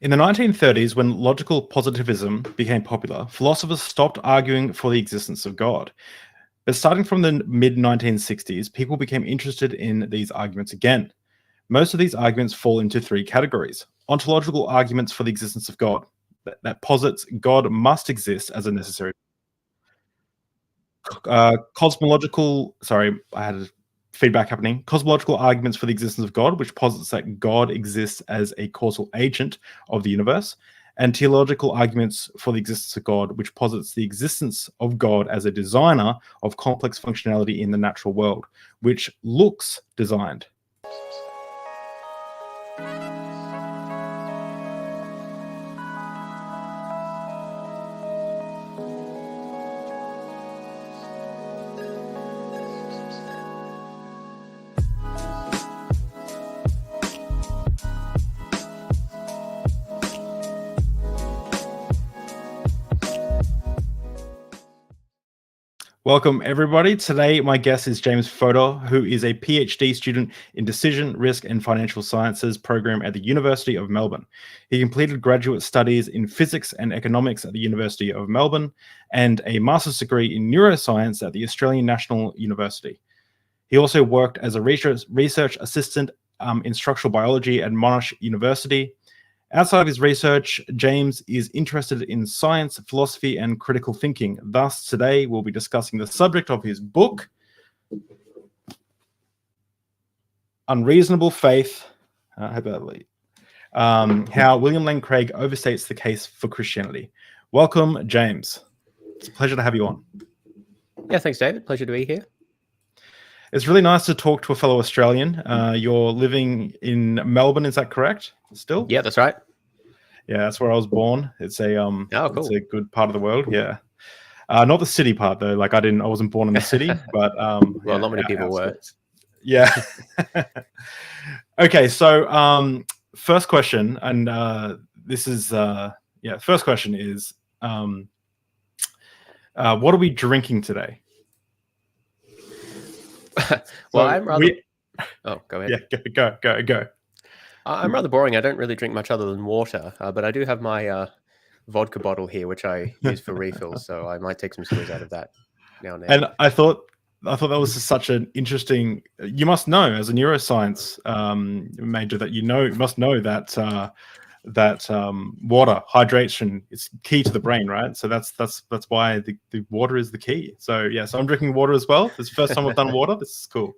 In the 1930s, when logical positivism became popular, philosophers stopped arguing for the existence of God. But starting from the mid-1960s, people became interested in these arguments again. Most of these arguments fall into three categories. Ontological arguments for the existence of God, that posits God must exist as a necessary. Cosmological arguments for the existence of God, which posits that God exists as a causal agent of the universe, and teleological arguments for the existence of God, which posits the existence of God as a designer of complex functionality in the natural world, which looks designed. Welcome, everybody. Today, my guest is James Fodor, who is a PhD student in Decision, Risk and Financial Sciences program at the University of Melbourne. He completed graduate studies in physics and economics at the University of Melbourne and a master's degree in neuroscience at the Australian National University. He also worked as a research assistant in structural biology at Monash University. Outside of his research, James is interested in science, philosophy, and critical thinking. Thus, today we'll be discussing the subject of his book, Unreasonable Faith, how William Lane Craig overstates the case for Christianity. Welcome, James. It's a pleasure to have you on. Yeah, thanks, David. Pleasure to be here. It's really nice to talk to a fellow Australian. You're living in Melbourne, is that correct? Still? Yeah, that's right. Yeah, that's where I was born. It's a cool. It's a good part of the world. Yeah, not the city part though. Like I wasn't born in the city, but well, not many people were. Yeah. Okay, so first question, and this is first question is, what are we drinking today? Well, I'm rather. Oh, go ahead. Yeah, go. I'm rather boring. I don't really drink much other than water, but I do have my vodka bottle here, which I use for refills. So I might take some screws out of that now and then. And I thought that was such an interesting. You must know, as a neuroscience major, that you must know that water hydration is key to the brain, right? So that's why the water is the key. So yeah, so I'm drinking water as well. This is the first time I've done water. This is cool.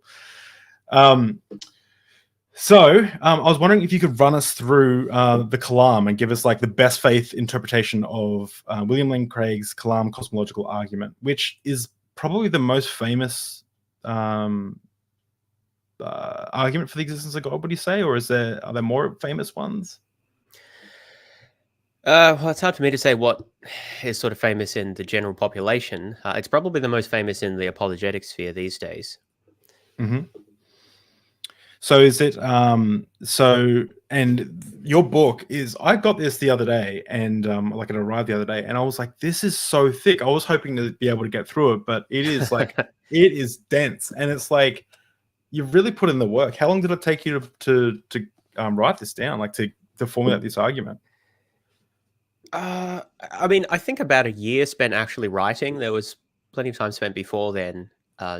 So I was wondering if you could run us through the Kalam and give us like the best faith interpretation of William Lane Craig's Kalam cosmological argument, which is probably the most famous argument for the existence of God, would you say? Or are there more famous ones? Well, it's hard for me to say what is sort of famous in the general population. It's probably the most famous in the apologetic sphere these days. Mm-hmm. So is it and your book is, I got this the other day and like it arrived the other day and I was like, this is so thick. I was hoping to be able to get through it, but it is like it is dense and it's like you've really put in the work. How long did it take you to write this down, like to formulate this argument? I mean, I think about a year spent actually writing. There was plenty of time spent before then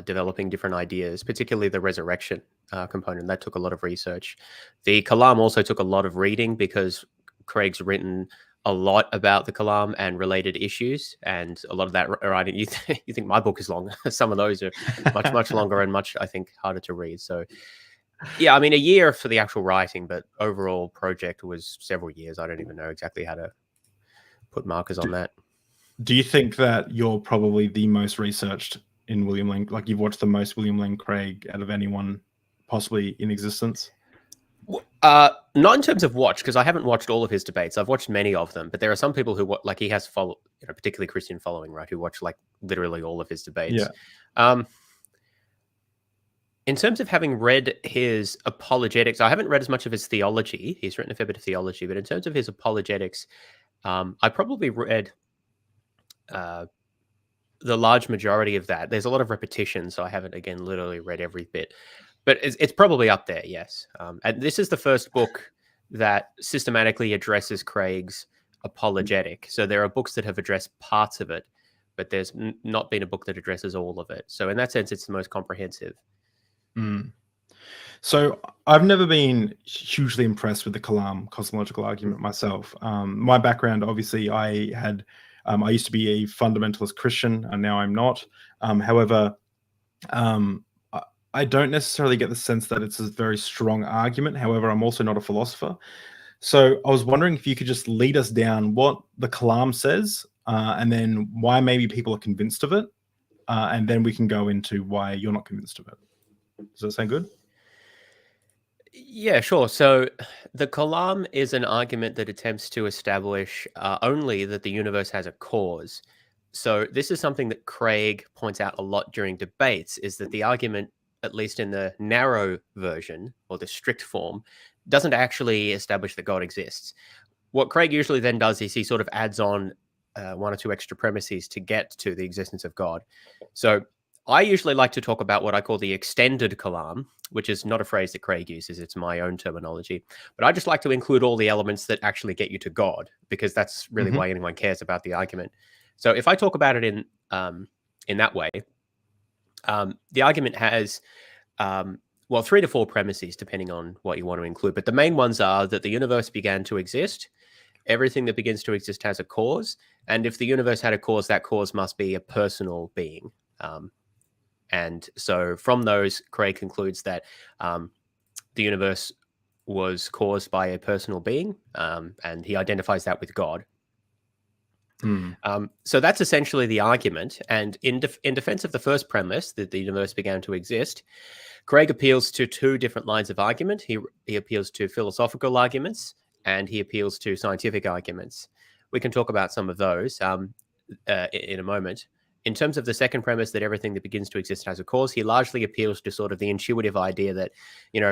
developing different ideas, particularly the resurrection component. That took a lot of research. The Kalam also took a lot of reading because Craig's written a lot about the Kalam and related issues, and a lot of that writing. You think my book is long? Some of those are much longer and much, I think, harder to read. So, yeah, I mean, a year for the actual writing, but overall project was several years. I don't even know exactly how to put markers on that. Do you think that you're probably the most researched in William Lane? Like you've watched the most William Lane Craig out of anyone possibly in existence? Not in terms of watch, because I haven't watched all of his debates. I've watched many of them, but there are some people who like he has particularly Christian following, right? Who watch like literally all of his debates. Yeah. In terms of having read his apologetics, I haven't read as much of his theology. He's written a fair bit of theology, but in terms of his apologetics, I probably read the large majority of that. There's a lot of repetition, so I haven't, again, literally read every bit. But it's probably up there, yes. And this is the first book that systematically addresses Craig's apologetic. So there are books that have addressed parts of it, but there's not been a book that addresses all of it. So in that sense, it's the most comprehensive. Mm. So I've never been hugely impressed with the Kalam cosmological argument myself. My background, obviously, I used to be a fundamentalist Christian, and now I'm not. However, I don't necessarily get the sense that it's a very strong argument. However, I'm also not a philosopher. So I was wondering if you could just lead us down what the Kalam says, and then why maybe people are convinced of it, and then we can go into why you're not convinced of it. Does that sound good? Yeah, sure. So the Kalam is an argument that attempts to establish only that the universe has a cause. So this is something that Craig points out a lot during debates, is that the argument, at least in the narrow version or the strict form, doesn't actually establish that God exists. What Craig usually then does is he sort of adds on one or two extra premises to get to the existence of God. So I usually like to talk about what I call the extended Kalam, which is not a phrase that Craig uses. It's my own terminology. But I just like to include all the elements that actually get you to God, because that's really why anyone cares about the argument. So if I talk about it in that way, the argument has, 3 to 4 premises, depending on what you want to include. But the main ones are that the universe began to exist. Everything that begins to exist has a cause. And if the universe had a cause, that cause must be a personal being. And so from those, Craig concludes that the universe was caused by a personal being, and he identifies that with God. So that's essentially the argument. And in defense of the first premise, that the universe began to exist, Craig appeals to 2 different lines of argument. He appeals to philosophical arguments, and he appeals to scientific arguments. We can talk about some of those in a moment. In terms of the second premise, that everything that begins to exist has a cause, he largely appeals to sort of the intuitive idea that,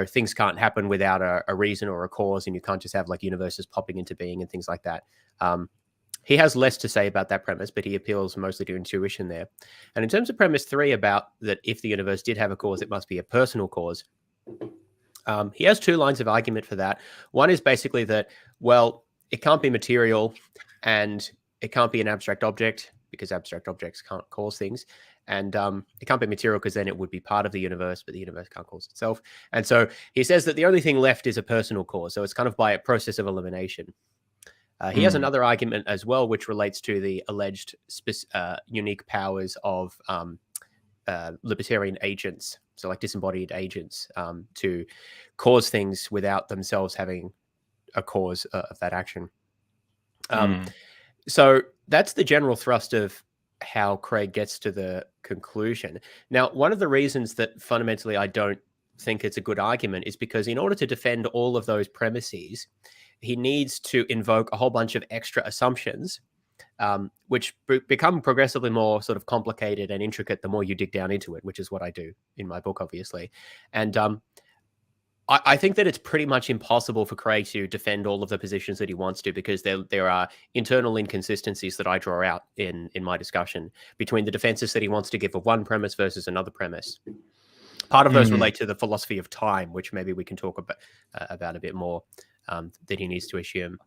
things can't happen without a reason or a cause, and you can't just have like universes popping into being and things like that. He has less to say about that premise, but he appeals mostly to intuition there. And in terms of premise 3 about that if the universe did have a cause, it must be a personal cause, he has 2 lines of argument for that. One is basically that, well, it can't be material and it can't be an abstract object, because abstract objects can't cause things. And it can't be material because then it would be part of the universe, but the universe can't cause itself. And so he says that the only thing left is a personal cause. So it's kind of by a process of elimination. He has another argument as well, which relates to the alleged unique powers of libertarian agents, so like disembodied agents, to cause things without themselves having a cause of that action. So that's the general thrust of how Craig gets to the conclusion. Now, one of the reasons that fundamentally I don't think it's a good argument is because in order to defend all of those premises, he needs to invoke a whole bunch of extra assumptions, which become progressively more sort of complicated and intricate the more you dig down into it, which is what I do in my book, obviously. And I think that it's pretty much impossible for Craig to defend all of the positions that he wants to, because there are internal inconsistencies that I draw out in my discussion between the defenses that he wants to give of one premise versus another premise. Part of those relate to the philosophy of time, which maybe we can talk about a bit more, that he needs to assume.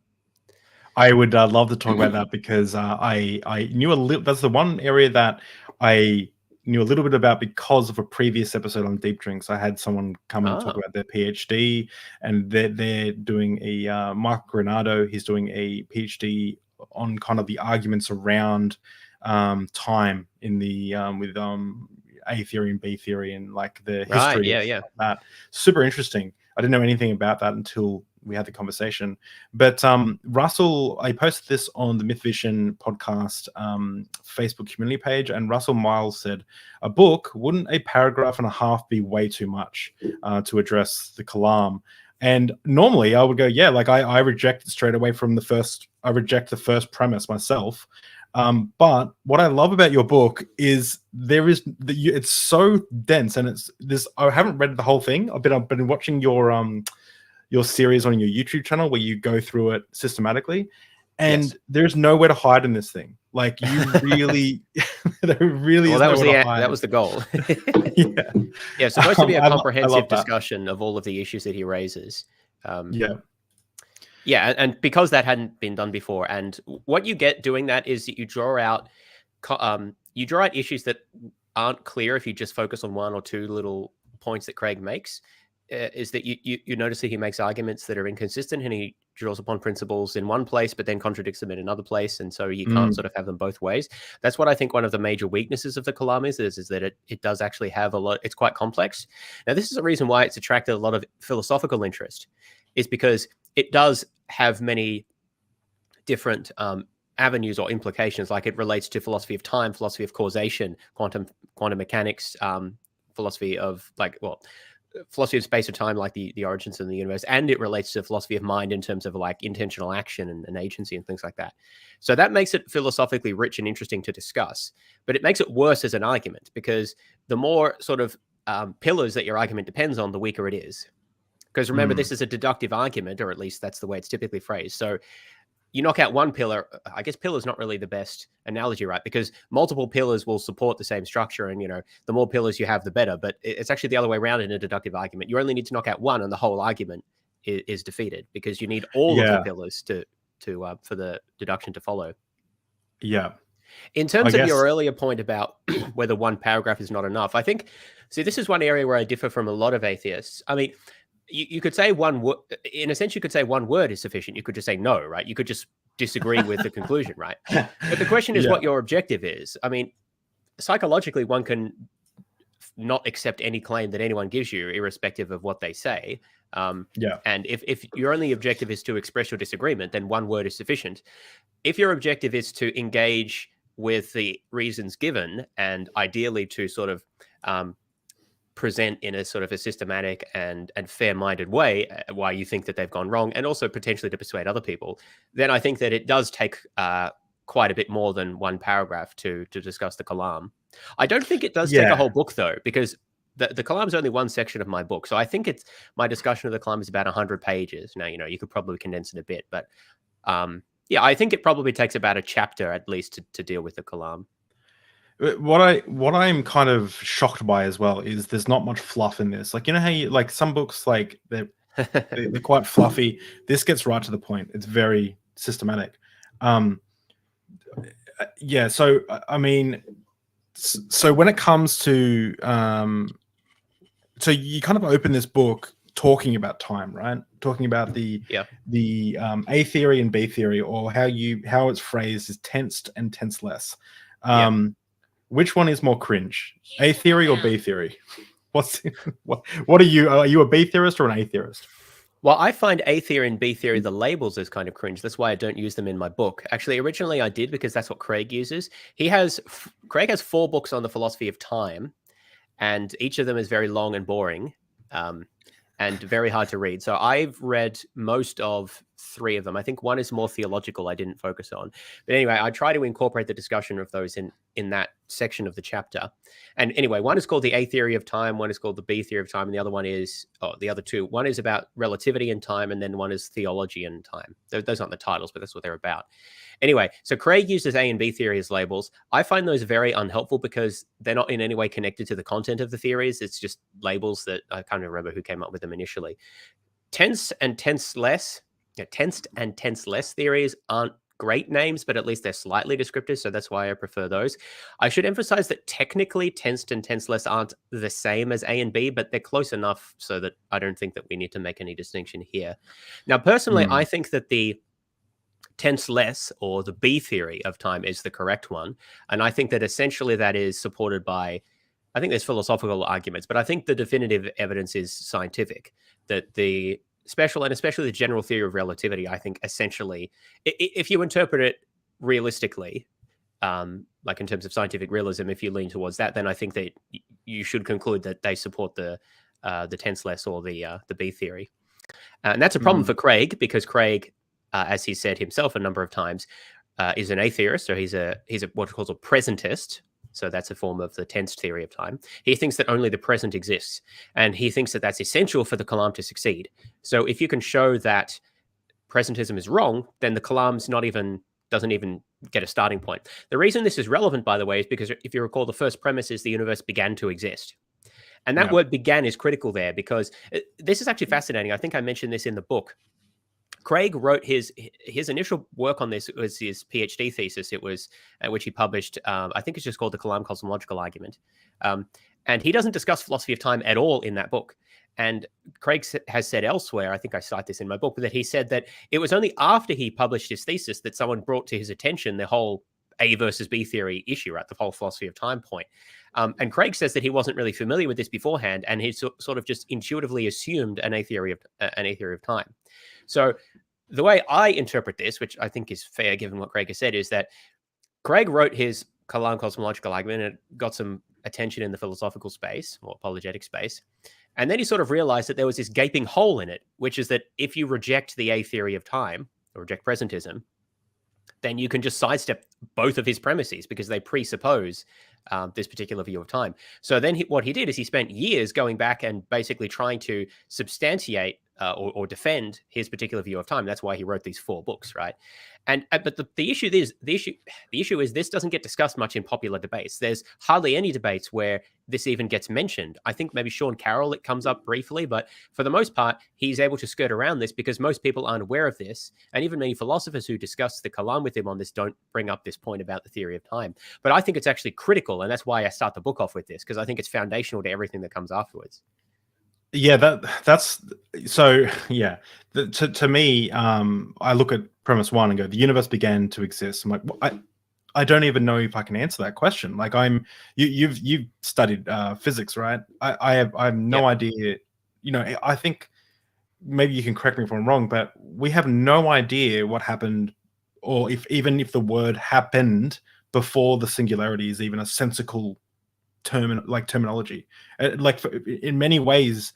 I would love to talk about that, because I knew a little. That's the one area that I knew a little bit about because of a previous episode on Deep Drinks. I had someone come and talk about their PhD, and they're doing a Mark Granado. He's doing a PhD on kind of the arguments around time in the with A theory and B theory, and like the history of that. Super interesting. I didn't know anything about that until we had the conversation. But Russell, I posted this on the Myth Vision podcast Facebook community page, and Russell Miles said, a book, wouldn't a paragraph and a half be way too much to address the Kalam? And normally I would go, yeah, like I reject it straight away from the first. I reject the first premise myself. But what I love about your book is it's so dense, and it's this. I haven't read the whole thing. I've been watching your series on your YouTube channel where you go through it systematically, and there's nowhere to hide in this thing. Like, you really, there really is nowhere to hide. That was the goal. It's supposed to be a comprehensive discussion of all of the issues that he raises. Yeah, and because that hadn't been done before, and what you get doing that is that you draw out issues that aren't clear if you just focus on one or two little points that Craig makes. Is that you notice that he makes arguments that are inconsistent, and he draws upon principles in one place but then contradicts them in another place, and so you can't sort of have them both ways. That's what I think one of the major weaknesses of the Kalam is that it does actually have a lot. It's quite complex. Now, this is a reason why it's attracted a lot of philosophical interest, is because it does have many different avenues or implications. Like, it relates to philosophy of time, philosophy of causation, quantum mechanics, philosophy of philosophy of space or time, like the origins of the universe, and it relates to philosophy of mind in terms of like intentional action and agency and things like that. So that makes it philosophically rich and interesting to discuss, but it makes it worse as an argument, because the more sort of pillars that your argument depends on, the weaker it is. Because remember, this is a deductive argument, or at least that's the way it's typically phrased. So you knock out one pillar. I guess pillar is not really the best analogy, right? Because multiple pillars will support the same structure, and the more pillars you have, the better. But it's actually the other way around in a deductive argument. You only need to knock out one, and the whole argument is defeated, because you need all of the pillars to for the deduction to follow. Yeah. In terms of your earlier point about whether one paragraph is not enough, I think, this is one area where I differ from a lot of atheists. I mean, you could say one word. In a sense, you could say one word is sufficient. You could just say no, right? You could just disagree with the conclusion, right? But the question is what your objective is. I mean, psychologically, one can not accept any claim that anyone gives you, irrespective of what they say. And if your only objective is to express your disagreement, then one word is sufficient. If your objective is to engage with the reasons given, and ideally to sort of present in a sort of a systematic and fair-minded way why you think that they've gone wrong, and also potentially to persuade other people, then I think that it does take quite a bit more than one paragraph to discuss the Kalam. I don't think it does take a whole book, though, because the Kalam is only one section of my book. So I think my discussion of the Kalam is about 100 pages. Now, you could probably condense it a bit, but I think it probably takes about a chapter at least to deal with the Kalam. What I'm kind of shocked by as well is there's not much fluff in this. Like, how some books, like they're quite fluffy. This gets right to the point. It's very systematic. So I mean, so when it comes to so you kind of open this book talking about time, right? Talking about the A theory and B theory, or how it's phrased is tensed and tenseless. Which one is more cringe, A theory or B theory? What are you? Are you a B theorist or an A theorist? Well, I find A theory and B theory, the labels, is kind of cringe. That's why I don't use them in my book. Actually, originally I did, because that's what Craig uses. Craig has 4 books on the philosophy of time, and each of them is very long and boring, and very hard to read. So I've read most of 3 of them. I think one is more theological, I didn't focus on. But anyway, I try to incorporate the discussion of those in that section of the chapter. And anyway, one is called the A theory of time, one is called the B theory of time, and the other one is, the other two. One is about relativity and time, and then one is theology and time. Those aren't the titles, but that's what they're about. Anyway, so Craig uses A and B theory as labels. I find those very unhelpful, because they're not in any way connected to the content of the theories. It's just labels that I can't remember who came up with them initially. Tensed and tenseless theories aren't great names, but at least they're slightly descriptive, so that's why I prefer those. I should emphasize that technically tensed and tenseless aren't the same as A and B, but they're close enough so that I don't think that we need to make any distinction here. Now, personally, I think that the tenseless, or the B theory of time, is the correct one, and I think that essentially that is supported by, I think there's philosophical arguments, but I think the definitive evidence is scientific, that the special, and especially the general theory of relativity, I think essentially, if you interpret it realistically, like in terms of scientific realism, if you lean towards that, then I think that you should conclude that they support the tenseless or the B theory. And that's a problem for Craig, because Craig, as he said himself a number of times, is an atheist, or he's what he calls a presentist. So that's a form of the tensed theory of time. He thinks that only the present exists, and he thinks that that's essential for the Kalam to succeed. So if you can show that presentism is wrong, then the Kalam doesn't even get a starting point. The reason this is relevant, by the way, is because if you recall, the first premise is the universe began to exist. And that word began is critical there, because this is actually fascinating. I think I mentioned this in the book. Craig wrote his initial work on this was his PhD thesis. It was which he published. I think it's just called the Kalam cosmological argument, and he doesn't discuss philosophy of time at all in that book. And Craig has said elsewhere, I think I cite this in my book, that he said that it was only after he published his thesis that someone brought to his attention the whole A versus B theory issue, right? The whole philosophy of time point. And Craig says that he wasn't really familiar with this beforehand, and he sort of just intuitively assumed an A theory of time. So the way I interpret this, which I think is fair given what Craig has said, is that Craig wrote his Kalam cosmological argument, and it got some attention in the philosophical space or apologetic space. And then he sort of realized that there was this gaping hole in it, which is that if you reject the A theory of time or reject presentism, then you can just sidestep both of his premises because they presuppose this particular view of time. So then what he did is he spent years going back and basically trying to substantiate or defend his particular view of time. That's why he wrote these 4 books, right? And but the issue is this doesn't get discussed much in popular debates. There's hardly any debates where this even gets mentioned. I think maybe Sean Carroll, it comes up briefly, but for the most part, he's able to skirt around this because most people aren't aware of this. And even many philosophers who discuss the Kalam with him on this don't bring up this point about the theory of time. But I think it's actually critical, and that's why I start the book off with this, because I think it's foundational to everything that comes afterwards. Yeah, that's so. Yeah, to me, I look at premise 1 and go, the universe began to exist. I'm like, I don't even know if I can answer that question. Like, you've studied physics, right? I have no idea. You know, I think maybe you can correct me if I'm wrong, but we have no idea what happened, or even if the word happened before the singularity is even a sensical terminology. Like, in many ways,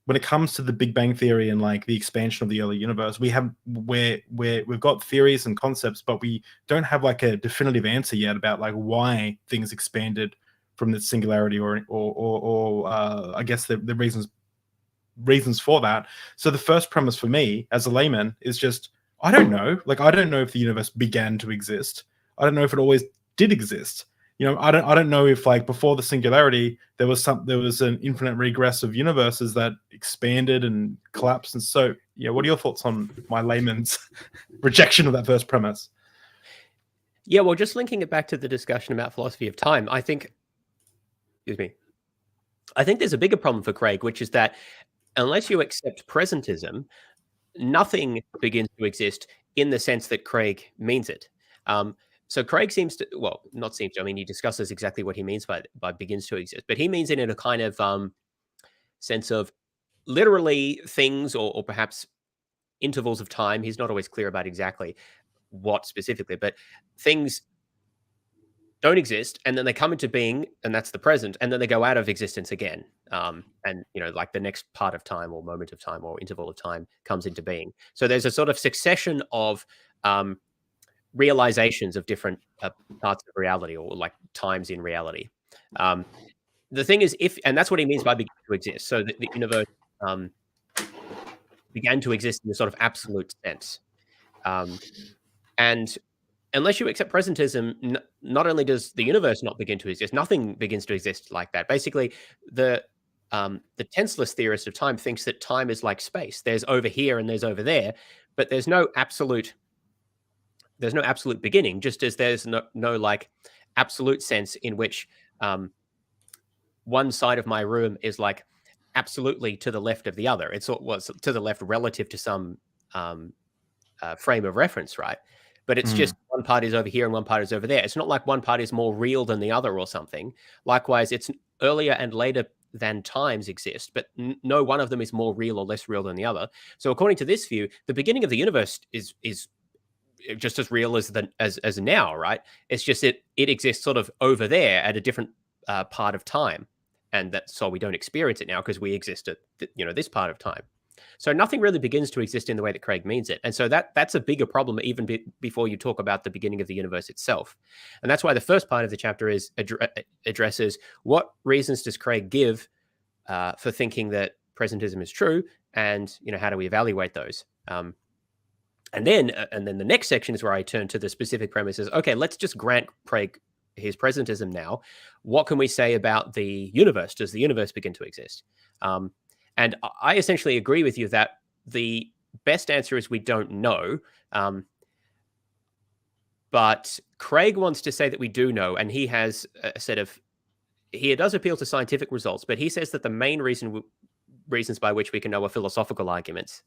when it comes to the Big Bang Theory and like the expansion of the early universe, we've got theories and concepts, but we don't have like a definitive answer yet about like why things expanded from the singularity, or I guess the reasons for that. So the first premise for me as a layman is just, I don't know. Like, I don't know if the universe began to exist. I don't know if it always did exist. You know, I don't know if like before the singularity there was an infinite regress of universes that expanded and collapsed. And so, yeah, what are your thoughts on my layman's rejection of that first premise? Yeah, well, just linking it back to the discussion about philosophy of time, I think there's a bigger problem for Craig, which is that unless you accept presentism, nothing begins to exist in the sense that Craig means it. So Craig seems to, well, not seems to, I mean, he discusses exactly what he means by begins to exist, but he means it in a kind of sense of literally things or perhaps intervals of time. He's not always clear about exactly what specifically, but things don't exist, and then they come into being, and that's the present, and then they go out of existence again. And, you know, like the next part of time or moment of time or interval of time comes into being. So there's a sort of succession of realizations of different parts of reality, or like times in reality. The thing is, and that's what he means by begin to exist. So the universe began to exist in a sort of absolute sense. And unless you accept presentism, not only does the universe not begin to exist, nothing begins to exist like that. Basically, the tenseless theorist of time thinks that time is like space. There's over here and there's over there, but there's no absolute beginning, just as there's no like absolute sense in which one side of my room is like absolutely to the left of the other. It's to the left relative to some frame of reference, right? But it's just one part is over here and one part is over there. It's not like one part is more real than the other or something. Likewise, it's earlier and later than times exist, but no one of them is more real or less real than the other. So according to this view, the beginning of the universe is just as real as now, right? It's just it exists sort of over there at a different part of time, and that's so we don't experience it now because we exist at this part of time. So nothing really begins to exist in the way that Craig means it, and so that's a bigger problem even before you talk about the beginning of the universe itself. And that's why the first part of the chapter is addresses what reasons does Craig give for thinking that presentism is true, and how do we evaluate those. And then the next section is where I turn to the specific premises. Okay, let's just grant Craig his presentism now. What can we say about the universe? Does the universe begin to exist? And I essentially agree with you that the best answer is we don't know. But Craig wants to say that we do know, and he has a set of, he does appeal to scientific results, but he says that the main reasons by which we can know are philosophical arguments.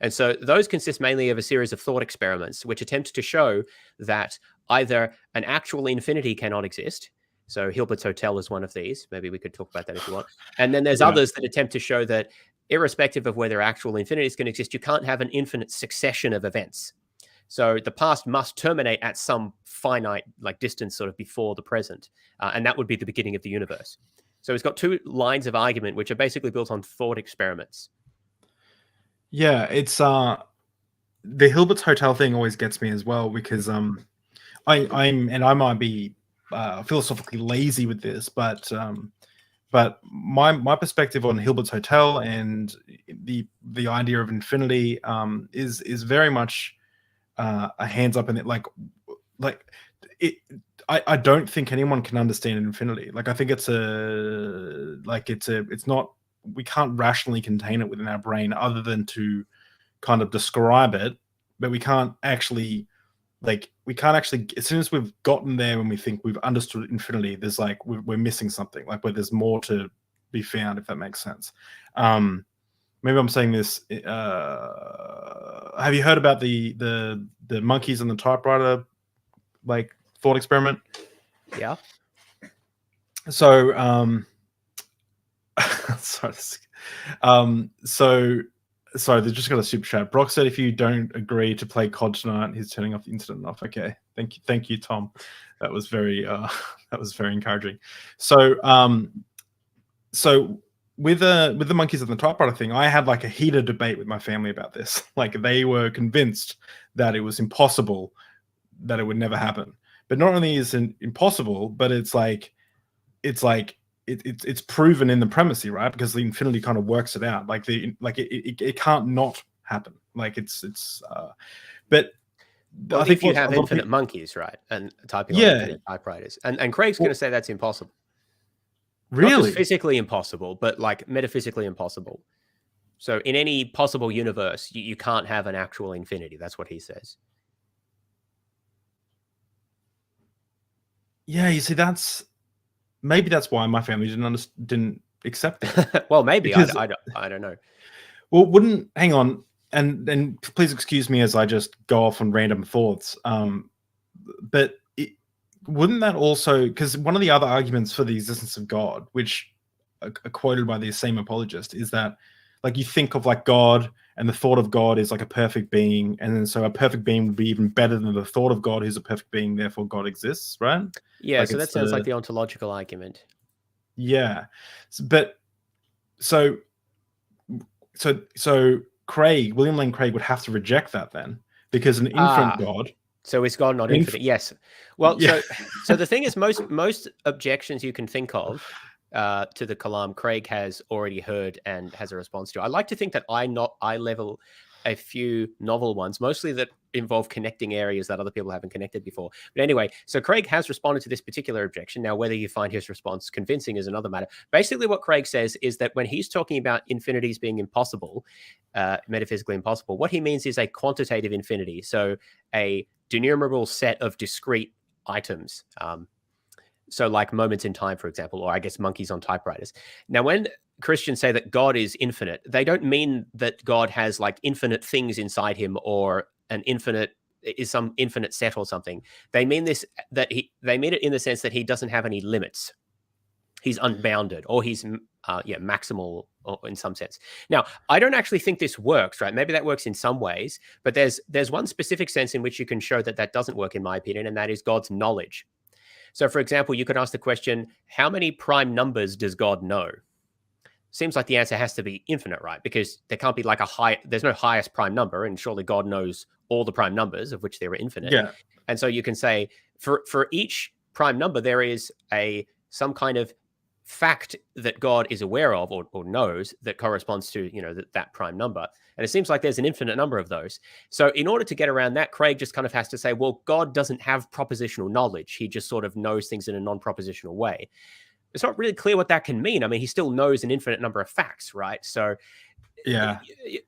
And so those consist mainly of a series of thought experiments which attempt to show that either an actual infinity cannot exist. So Hilbert's Hotel is one of these. Maybe we could talk about that if you want. And then there's others that attempt to show that irrespective of whether actual infinities can exist, you can't have an infinite succession of events. So the past must terminate at some finite distance sort of before the present. And that would be the beginning of the universe. So it's got two lines of argument, which are basically built on thought experiments. Yeah, it's the Hilbert's Hotel thing always gets me as well, because I might be philosophically lazy with this, but my perspective on Hilbert's Hotel and the idea of infinity is very much a hands up in it. I don't think anyone can understand infinity. I think it's not, we can't rationally contain it within our brain other than to kind of describe it, but we can't actually, as soon as we've gotten there, when we think we've understood infinity, there's we're missing something, where there's more to be found, if that makes sense. Maybe I'm saying this. Have you heard about the monkeys and the typewriter thought experiment? Yeah. So sorry, they just got a super chat. Brock said if you don't agree to play COD tonight, he's turning off the internet off. Okay, thank you, Tom. That was very encouraging. So with the monkeys and the typewriter thing, I had a heated debate with my family about this. They were convinced that it was impossible, that it would never happen. But not only is it impossible, but it's proven in the premise, right? Because the infinity kind of works it out. It can't not happen. But well, I think if you have infinite monkeys, right, and typing on infinite typewriters, and Craig's going to say that's impossible. Really? Not just physically impossible, but metaphysically impossible. So in any possible universe, you can't have an actual infinity. That's what he says. Yeah, you see, maybe that's why my family didn't accept it. Well, maybe. Because, I don't know. Well, hang on, and please excuse me as I just go off on random thoughts. But wouldn't that also, because one of the other arguments for the existence of God, which are quoted by the same apologist, is that you think of God, and the thought of God is a perfect being, and then so a perfect being would be even better than the thought of God, who's a perfect being, therefore God exists, right? Yeah, so that sounds like the ontological argument. Yeah, so William Lane Craig would have to reject that then, because an infinite God. So is God not infinite? Yes. Well, yeah. So the thing is, most objections you can think of to the Kalam, Craig has already heard and has a response to. I like to think that I level a few novel ones, mostly that involve connecting areas that other people haven't connected before. But anyway, so Craig has responded to this particular objection. Now, whether you find his response convincing is another matter. Basically, what Craig says is that when he's talking about infinities being impossible, metaphysically impossible, what he means is a quantitative infinity. So a denumerable set of discrete items. So like moments in time, for example, or I guess monkeys on typewriters. Now, when Christians say that God is infinite, they don't mean that God has infinite things inside him, or some infinite set or something. They mean they mean it in the sense that he doesn't have any limits. He's unbounded, or he's maximal in some sense. Now, I don't actually think this works, right? Maybe that works in some ways, but there's one specific sense in which you can show that doesn't work, in my opinion, and that is God's knowledge. So, for example, you could ask the question, how many prime numbers does God know? Seems like the answer has to be infinite, right? Because there can't be there's no highest prime number, and surely God knows all the prime numbers, of which there are infinite. Yeah. And so you can say for each prime number, there is some kind of fact that God is aware of or knows that corresponds to, that prime number. And it seems like there's an infinite number of those. So in order to get around that, Craig just kind of has to say, well, God doesn't have propositional knowledge. He just sort of knows things in a non-propositional way. It's not really clear what that can mean. I mean, he still knows an infinite number of facts, right? So Yeah.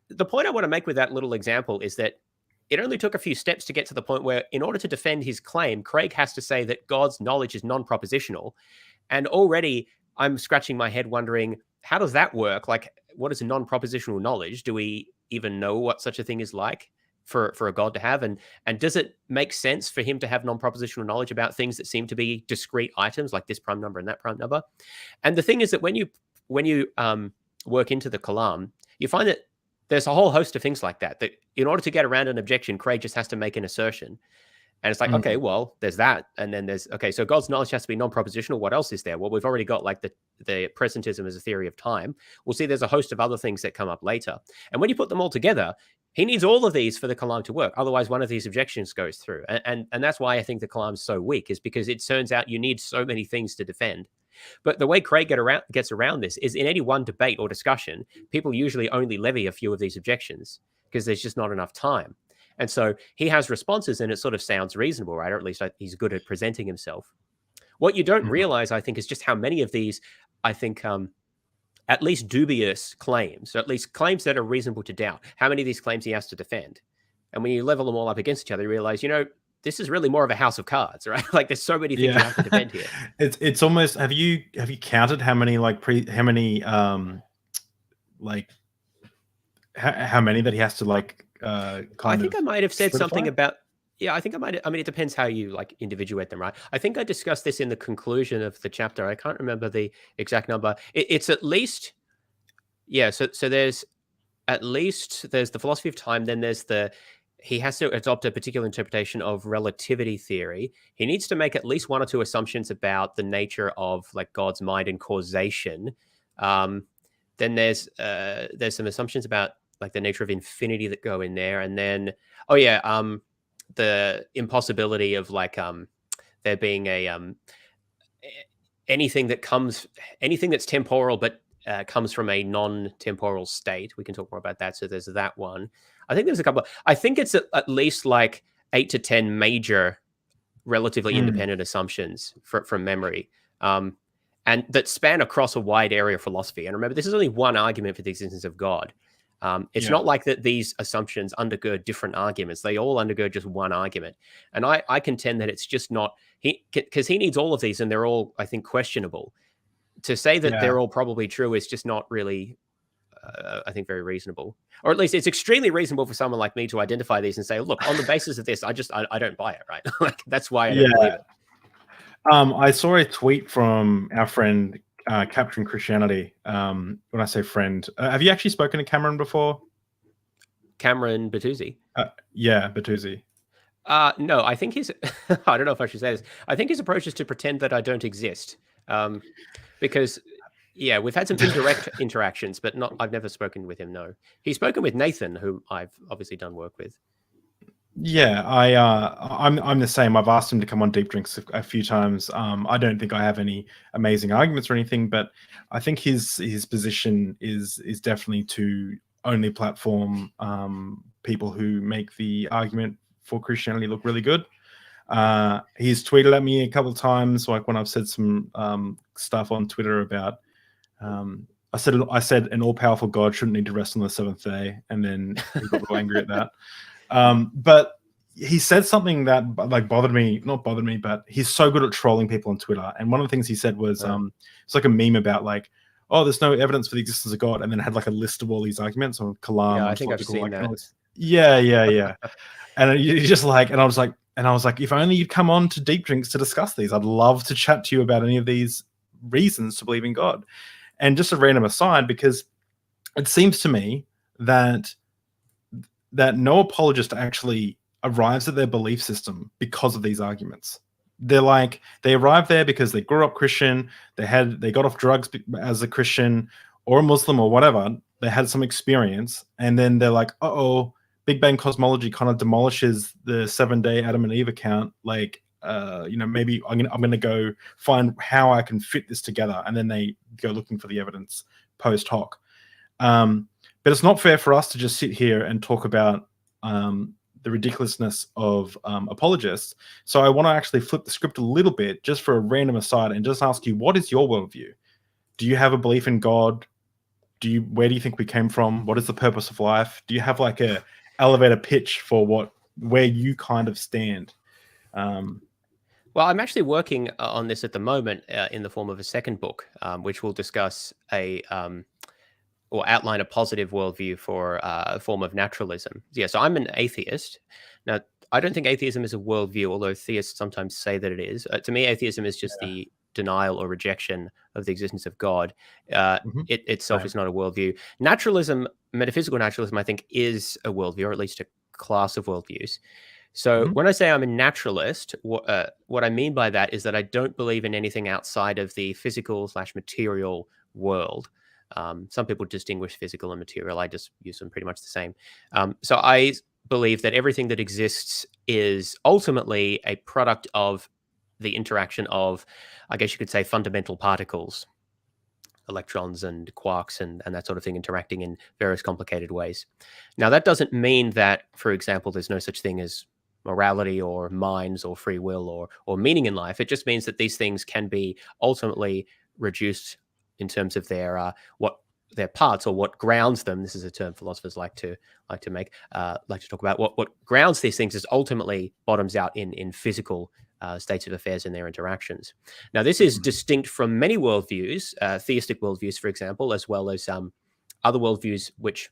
The point I want to make with that little example is that it only took a few steps to get to the point where, in order to defend his claim, Craig has to say that God's knowledge is non-propositional. And already I'm scratching my head wondering, how does that work? Like, what is a non-propositional knowledge? Do we even know what such a thing is like for a God to have? And does it make sense for him to have non-propositional knowledge about things that seem to be discrete items, like this prime number and that prime number? And the thing is that when you work into the Kalam, you find that there's a whole host of things like that. That in order to get around an objection, Craig just has to make an assertion. And it's like, okay, well, there's that. And then there's, okay, so God's knowledge has to be non-propositional. What else is there? Well, we've already got like the presentism as a theory of time. We'll see there's a host of other things that come up later. And when you put them all together, he needs all of these for the Kalam to work. Otherwise, one of these objections goes through. And that's why I think the Kalam is so weak, is because it turns out you need so many things to defend. But the way Craig gets around this is, in any one debate or discussion, people usually only levy a few of these objections because there's just not enough time. And so he has responses, and it sort of sounds reasonable, right? Or at least he's good at presenting himself. What you don't realize, I think, is just how many of these, I think, at least dubious claims, or at least claims that are reasonable to doubt, how many of these claims he has to defend. And when you level them all up against each other, you realize, this is really more of a house of cards, right? Like, there's so many things you have to defend here. It's almost, have you counted how many how many that he has to I think I might have said something about, I think I might, I mean, it depends how you individuate them, right? I think I discussed this in the conclusion of the chapter. I can't remember the exact number. It's at least, so there's at least, there's the philosophy of time, then there's he has to adopt a particular interpretation of relativity theory. He needs to make at least one or two assumptions about the nature of God's mind and causation. Then there's some assumptions about the nature of infinity that go in there, and then the impossibility of there being anything that's temporal but comes from a non-temporal state. We can talk more about that. So there's that one. I think there's a couple. I think it's at least 8 to 10 major, relatively independent assumptions from memory, and that span across a wide area of philosophy. And remember, this is only one argument for the existence of God. It's not like that these assumptions undergird different arguments. They all undergird just one argument. And I contend that it's just not, because he needs all of these, and they're all, I think, questionable. To say that they're all probably true is just not really, I think, very reasonable. Or at least it's extremely reasonable for someone like me to identify these and say, look, on the basis of this, I don't buy it, right? That's why I don't believe it. I saw a tweet from our friend, Captain Christianity. When I say friend, have you actually spoken to Cameron before? Cameron Bertuzzi? Yeah, Bertuzzi. No, I think he's, I don't know if I should say this. I think his approach is to pretend that I don't exist. Because we've had some indirect interactions, but I've never spoken with him. No, he's spoken with Nathan, who I've obviously done work with. Yeah, I'm the same. I've asked him to come on Deep Drinks a few times. I don't think I have any amazing arguments or anything, but I think his position is definitely to only platform people who make the argument for Christianity look really good. He's tweeted at me a couple of times, when I've said some stuff on Twitter about I said an all-powerful God shouldn't need to rest on the seventh day, and then he got real angry at that. But he said something that bothered me, not bothered me, but he's so good at trolling people on Twitter. And one of the things he said was it's like a meme about there's no evidence for the existence of God, and then it had a list of all these arguments on Kalam. Yeah, I think I've seen that. Yeah. And you just and I was like, if only you'd come on to Deep Drinks to discuss these. I'd love to chat to you about any of these reasons to believe in God. And just a random aside, because it seems to me that no apologist actually arrives at their belief system because of these arguments. They arrive there because they grew up Christian, they got off drugs as a Christian or a Muslim or whatever. They had some experience, and then they're like, Big Bang cosmology kind of demolishes the 7-day Adam and Eve account. Maybe I'm gonna go find how I can fit this together, and then they go looking for the evidence post hoc. But it's not fair for us to just sit here and talk about the ridiculousness of apologists. So I want to actually flip the script a little bit, just for a random aside, and just ask you, what is your worldview? Do you have a belief in God? where do you think we came from? What is the purpose of life? Do you have like a elevator pitch for where you kind of stand? Well, I'm actually working on this at the moment in the form of a second book, which will discuss or outline a positive worldview for a form of naturalism. Yeah, so I'm an atheist. Now, I don't think atheism is a worldview, although theists sometimes say that it is. To me, atheism is just the denial or rejection of the existence of God. It itself is not a worldview. Naturalism, metaphysical naturalism, I think, is a worldview, or at least a class of worldviews. So when I say I'm a naturalist, what I mean by that is that I don't believe in anything outside of the physical/material world. Some people distinguish physical and material. I just use them pretty much the same. So I believe that everything that exists is ultimately a product of the interaction of, I guess you could say, fundamental particles, electrons and quarks and that sort of thing, interacting in various complicated ways. Now, that doesn't mean that, for example, there's no such thing as morality or minds or free will or meaning in life. It just means that these things can be ultimately reduced in terms of their their parts, or what grounds them. This is a term philosophers like to talk about. What grounds these things is ultimately bottoms out in physical states of affairs and their interactions. Now, this is distinct from many worldviews, theistic worldviews, for example, as well as other worldviews which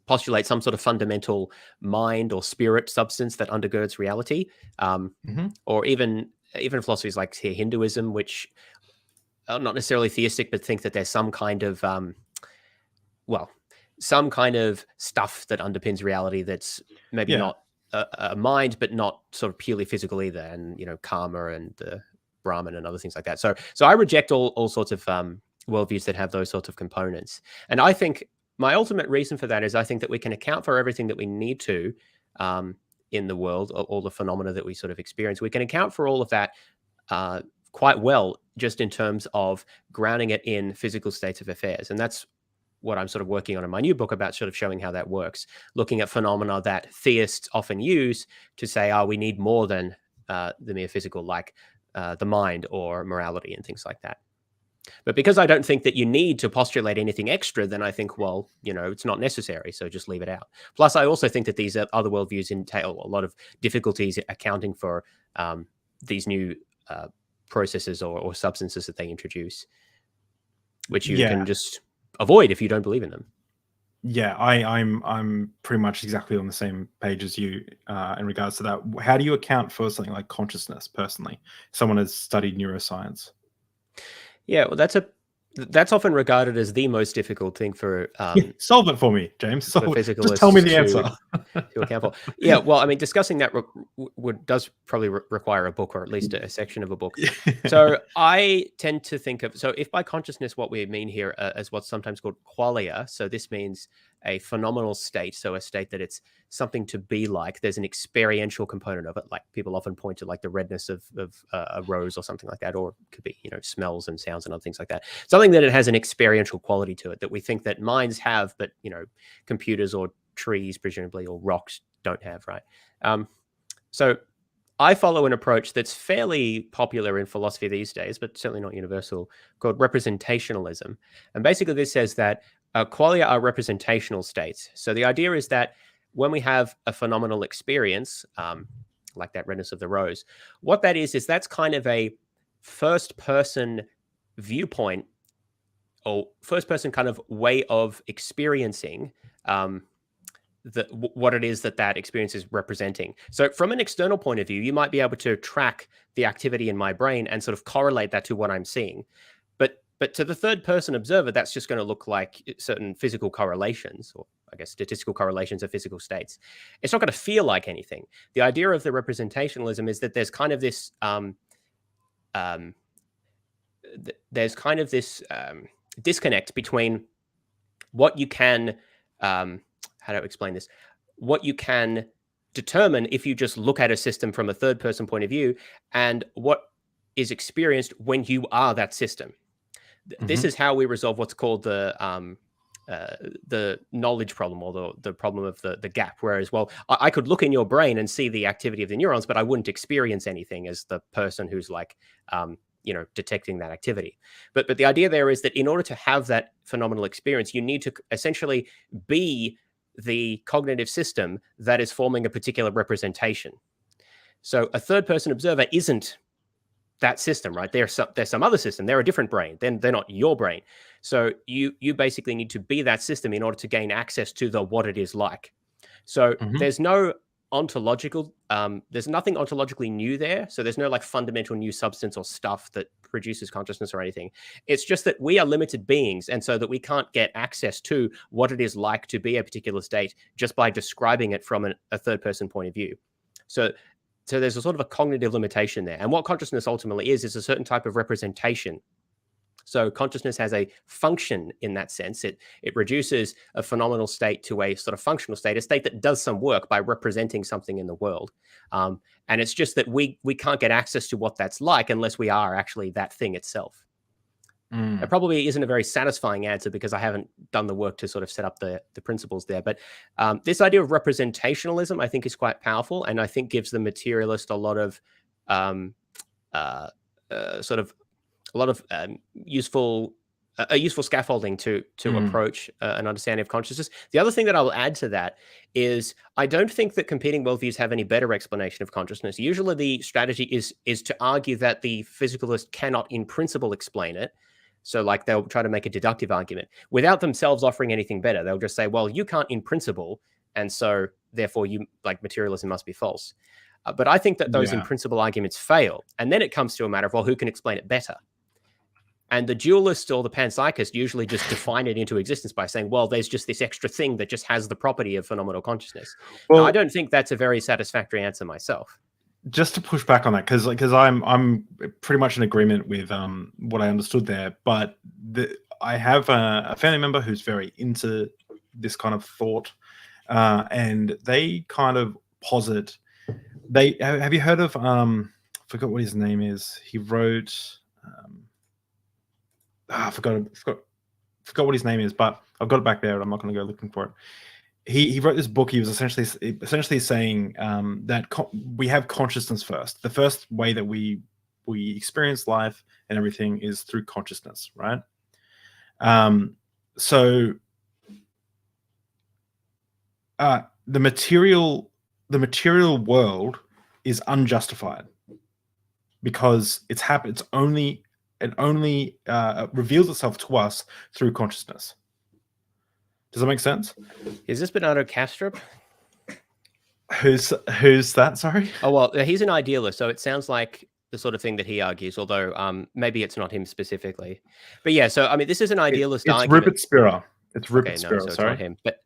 postulate some sort of fundamental mind or spirit substance that undergirds reality, or even philosophies like Hinduism, which are not necessarily theistic, but think that there's some kind of some kind of stuff that underpins reality that's maybe not a mind, but not sort of purely physical either, and karma and the Brahman and other things like that. So I reject all sorts of worldviews that have those sorts of components, and I think my ultimate reason for that is I think that we can account for everything that we need to in the world, all the phenomena that we sort of experience. We can account for all of that quite well, just in terms of grounding it in physical states of affairs. And that's what I'm sort of working on in my new book, about sort of showing how that works, looking at phenomena that theists often use to say, we need more than the mere physical, like the mind or morality and things like that. But because I don't think that you need to postulate anything extra, then I think, it's not necessary, so just leave it out. Plus, I also think that these other worldviews entail a lot of difficulties accounting for these new processes or substances that they introduce, which you can just avoid if you don't believe in them. Yeah, I'm pretty much exactly on the same page as you in regards to that. How do you account for something like consciousness personally? Someone has studied neuroscience. Yeah, well, that's often regarded as the most difficult thing for solve it for me, James. Just tell me the answer. To account for. Yeah, well, I mean, discussing that does probably require a book, or at least a section of a book. So I tend to think of, so if by consciousness what we mean here as what's sometimes called qualia, so this means a phenomenal state, so a state that it's something to be like. There's an experiential component of it, like people often point to like the redness of a rose or something like that, or it could be smells and sounds and other things like that. Something that it has an experiential quality to it that we think that minds have, but computers or trees presumably or rocks don't have, right? So I follow an approach that's fairly popular in philosophy these days, but certainly not universal, called representationalism. And basically this says that qualia are representational states. So the idea is that when we have a phenomenal experience, like that redness of the rose, what that is that's kind of a first-person viewpoint, or first-person kind of way of experiencing what it is that experience is representing. So from an external point of view, you might be able to track the activity in my brain and sort of correlate that to what I'm seeing. But to the third person observer, that's just going to look like certain physical correlations, or I guess statistical correlations of physical states. It's not going to feel like anything. The idea of the representationalism is that there's kind of this disconnect between what you can how to explain this? What you can determine if you just look at a system from a third person point of view, and what is experienced when you are that system. This is how we resolve what's called the knowledge problem, or the problem of the gap. Whereas, I could look in your brain and see the activity of the neurons, but I wouldn't experience anything as the person who's like detecting that activity. But the idea there is that in order to have that phenomenal experience, you need to essentially be the cognitive system that is forming a particular representation. So a third person observer isn't that system, right? There's some other system. They're a different brain. Then they're not your brain. So you basically need to be that system in order to gain access to the what it is like. So there's no ontological, there's nothing ontologically new there. So there's no like fundamental new substance or stuff that produces consciousness or anything. It's just that we are limited beings, and so that we can't get access to what it is like to be a particular state just by describing it from a third person point of view. So there's a sort of a cognitive limitation there. And what consciousness ultimately is a certain type of representation. So consciousness has a function in that sense. It reduces a phenomenal state to a sort of functional state, a state that does some work by representing something in the world. And it's just that we can't get access to what that's like unless we are actually that thing itself. It probably isn't a very satisfying answer because I haven't done the work to sort of set up the principles there. But this idea of representationalism, I think, is quite powerful, and I think gives the materialist a lot of useful scaffolding to approach an understanding of consciousness. The other thing that I will add to that is I don't think that competing worldviews have any better explanation of consciousness. Usually the strategy is to argue that the physicalist cannot in principle explain it. So like they'll try to make a deductive argument without themselves offering anything better. They'll just say, well, you can't in principle, and so therefore you like materialism must be false. But I think that those in principle arguments fail. And then it comes to a matter of, well, who can explain it better? And the dualist or the panpsychist usually just define it into existence by saying, well, there's just this extra thing that just has the property of phenomenal consciousness. Well, now, I don't think that's a very satisfactory answer myself. Just to push back on that, because I'm pretty much in agreement with what I understood there, but I have a family member who's very into this kind of thought, and they kind of posit. Have you heard of forgot what his name is? He wrote I forgot what his name is, but I've got it back there and I'm not going to go looking for it. He wrote this book. He was essentially saying that we have consciousness first. The first way that we experience life and everything is through consciousness, right? So the material world is unjustified because it only reveals itself to us through consciousness. Does that make sense? Is this Bernardo Kastrup? Who's that? Sorry. Oh, well, he's an idealist, so it sounds like the sort of thing that he argues, although maybe it's not him specifically. But yeah, so I mean, this is an idealist argument. Rupert Spira. It's Rupert Spira. No, so sorry, it's not him. But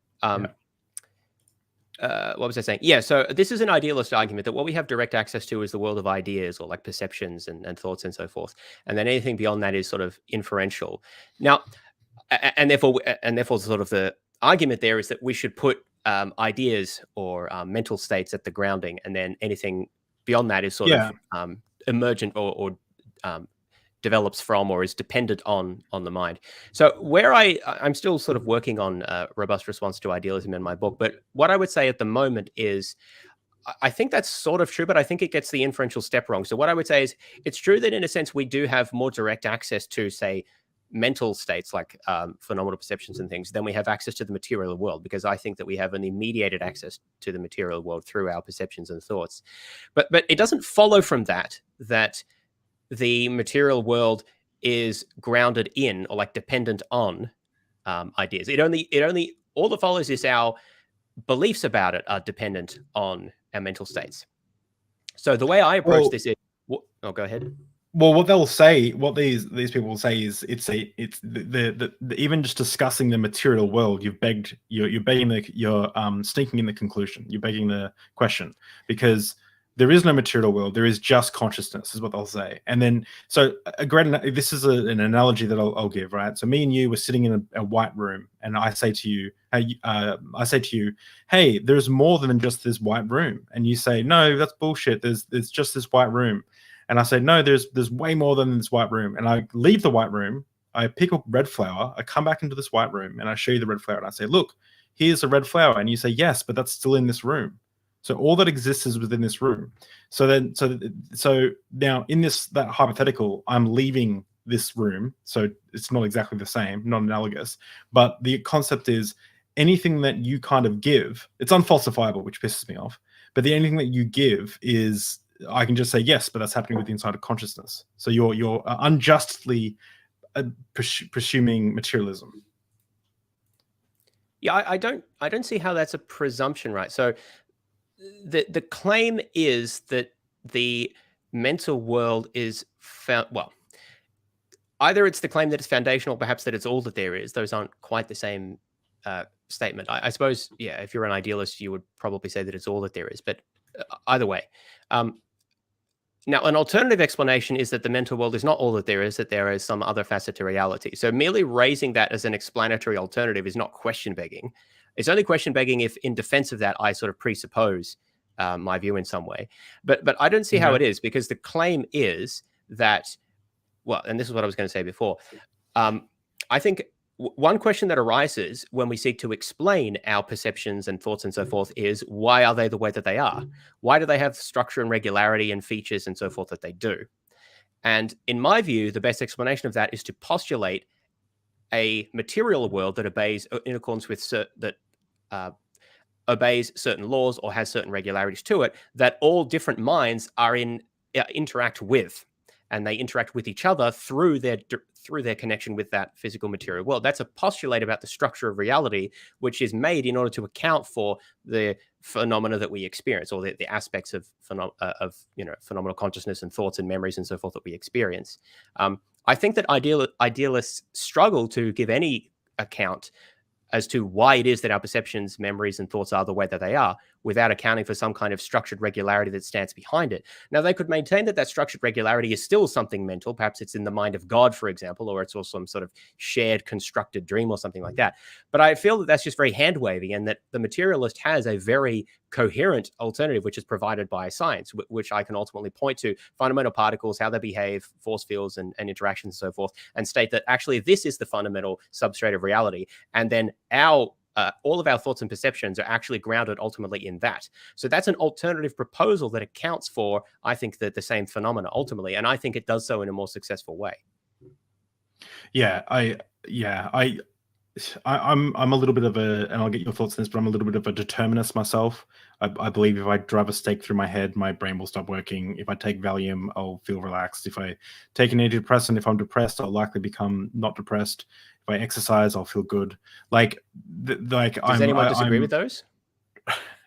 what was I saying? Yeah, so this is an idealist argument that what we have direct access to is the world of ideas, or like perceptions and thoughts and so forth, and then anything beyond that is sort of inferential. Now, and therefore, sort of the argument there is that we should put ideas or mental states at the grounding, and then anything beyond that is sort of emergent or develops from or is dependent on the mind. So where I'm still sort of working on a robust response to idealism in my book, but what I would say at the moment is I think that's sort of true, but I think it gets the inferential step wrong. So what I would say is it's true that in a sense we do have more direct access to, say, mental states like phenomenal perceptions and things, then we have access to the material world, because I think that we have an mediated access to the material world through our perceptions and thoughts. But it doesn't follow from that the material world is grounded in or like dependent on ideas. It only all that follows is our beliefs about it are dependent on our mental states. So the way I approach this is, go ahead. Well, what they'll say, what these people will say is, it's the even just discussing the material world, you're sneaking in the conclusion, you're begging the question, because there is no material world, there is just consciousness, is what they'll say. And then, so this is an analogy that I'll give, right? So me and you were sitting in a white room, and I say to you, hey, there's more than just this white room, and you say, no, that's bullshit. There's just this white room. And I say, no, there's way more than this white room. And I leave the white room, I pick up red flower, I come back into this white room, and I show you the red flower, and I say, look, here's a red flower. And you say, yes, but that's still in this room. So all that exists is within this room. So now in that hypothetical, I'm leaving this room. So it's not exactly the same, not analogous, but the concept is anything that you kind of give, it's unfalsifiable, which pisses me off. But anything that you give is, I can just say yes, but that's happening with the inside of consciousness. So you're unjustly presuming materialism. Yeah, I don't see how that's a presumption, right? So the claim is that the mental world is well, either it's the claim that it's foundational, perhaps that it's all that there is. Those aren't quite the same statement. I suppose, yeah, if you're an idealist, you would probably say that it's all that there is. But either way, now, an alternative explanation is that the mental world is not all that there is some other facet to reality. So merely raising that as an explanatory alternative is not question begging. It's only question begging if, in defense of that, I sort of presuppose my view in some way. But I don't see how it is, because the claim is that, well, and this is what I was going to say before. I think one question that arises when we seek to explain our perceptions and thoughts and so forth is, why are they the way that they are? Why do they have structure and regularity and features and so forth that they do? And in my view, the best explanation of that is to postulate a material world that obeys in accordance with obeys certain laws or has certain regularities to it, that all different minds are interact with, and they interact with each other through their connection with that physical material world. That's a postulate about the structure of reality, which is made in order to account for the phenomena that we experience, or the aspects of phenomenal consciousness and thoughts and memories and so forth that we experience. I think that idealists struggle to give any account as to why it is that our perceptions, memories, and thoughts are the way that they are, without accounting for some kind of structured regularity that stands behind it. Now, they could maintain that structured regularity is still something mental. Perhaps it's in the mind of God, for example, or it's also some sort of shared constructed dream or something like that. But I feel that that's just very hand-wavy, and that the materialist has a very coherent alternative, which is provided by science, which I can ultimately point to fundamental particles, how they behave, force fields and interactions and so forth, and state that actually this is the fundamental substrate of reality. And then all of our thoughts and perceptions are actually grounded ultimately in that. So that's an alternative proposal that accounts for, I think, the same phenomena ultimately, and I think it does so in a more successful way. I'm a little bit of and I'll get your thoughts on this, but I'm a little bit of a determinist myself. I believe if I drive a stake through my head, my brain will stop working. If I take Valium, I'll feel relaxed. If I take an antidepressant, if I'm depressed, I'll likely become not depressed. If I exercise, I'll feel good. Does anyone disagree with those?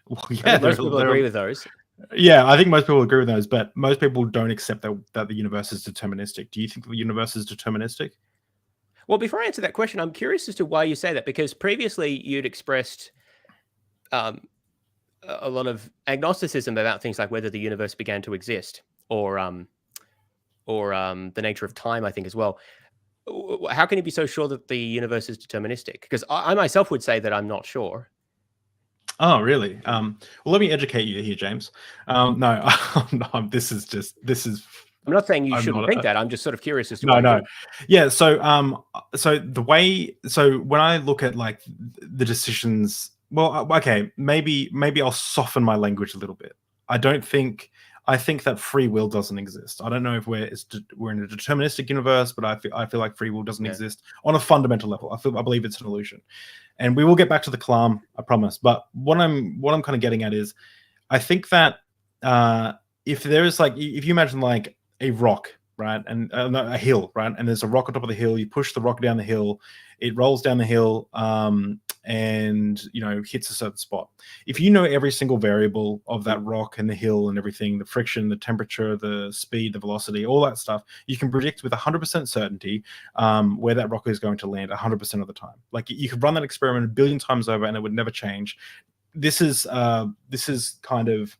Well, yeah, most people agree with those. Yeah, I think most people agree with those, but most people don't accept that the universe is deterministic. Do you think the universe is deterministic? Well, before I answer that question, I'm curious as to why you say that, because previously you'd expressed a lot of agnosticism about things like whether the universe began to exist, or the nature of time, I think, as well. How can you be so sure that the universe is deterministic? Because I myself would say that I'm not sure. Oh, really? Well, let me educate you here, James. No, this is. I'm not saying you shouldn't think that. I'm just sort of curious as to why. No. Yeah. So when I look at like the decisions, well, okay, maybe I'll soften my language a little bit. I think that free will doesn't exist. I don't know if we're in a deterministic universe, but I feel like free will doesn't exist on a fundamental level. I believe it's an illusion, and we will get back to the Kalam, I promise. But what I'm kind of getting at is, I think that if you imagine like a rock, right, and a hill, right, and there's a rock on top of the hill, you push the rock down the hill, it rolls down the hill, and hits a certain spot. If you know every single variable of that rock and the hill and everything, the friction, the temperature, the speed, the velocity, all that stuff, you can predict with 100% certainty where that rock is going to land 100% of the time. Like, you could run that experiment a billion times over and it would never change. This is kind of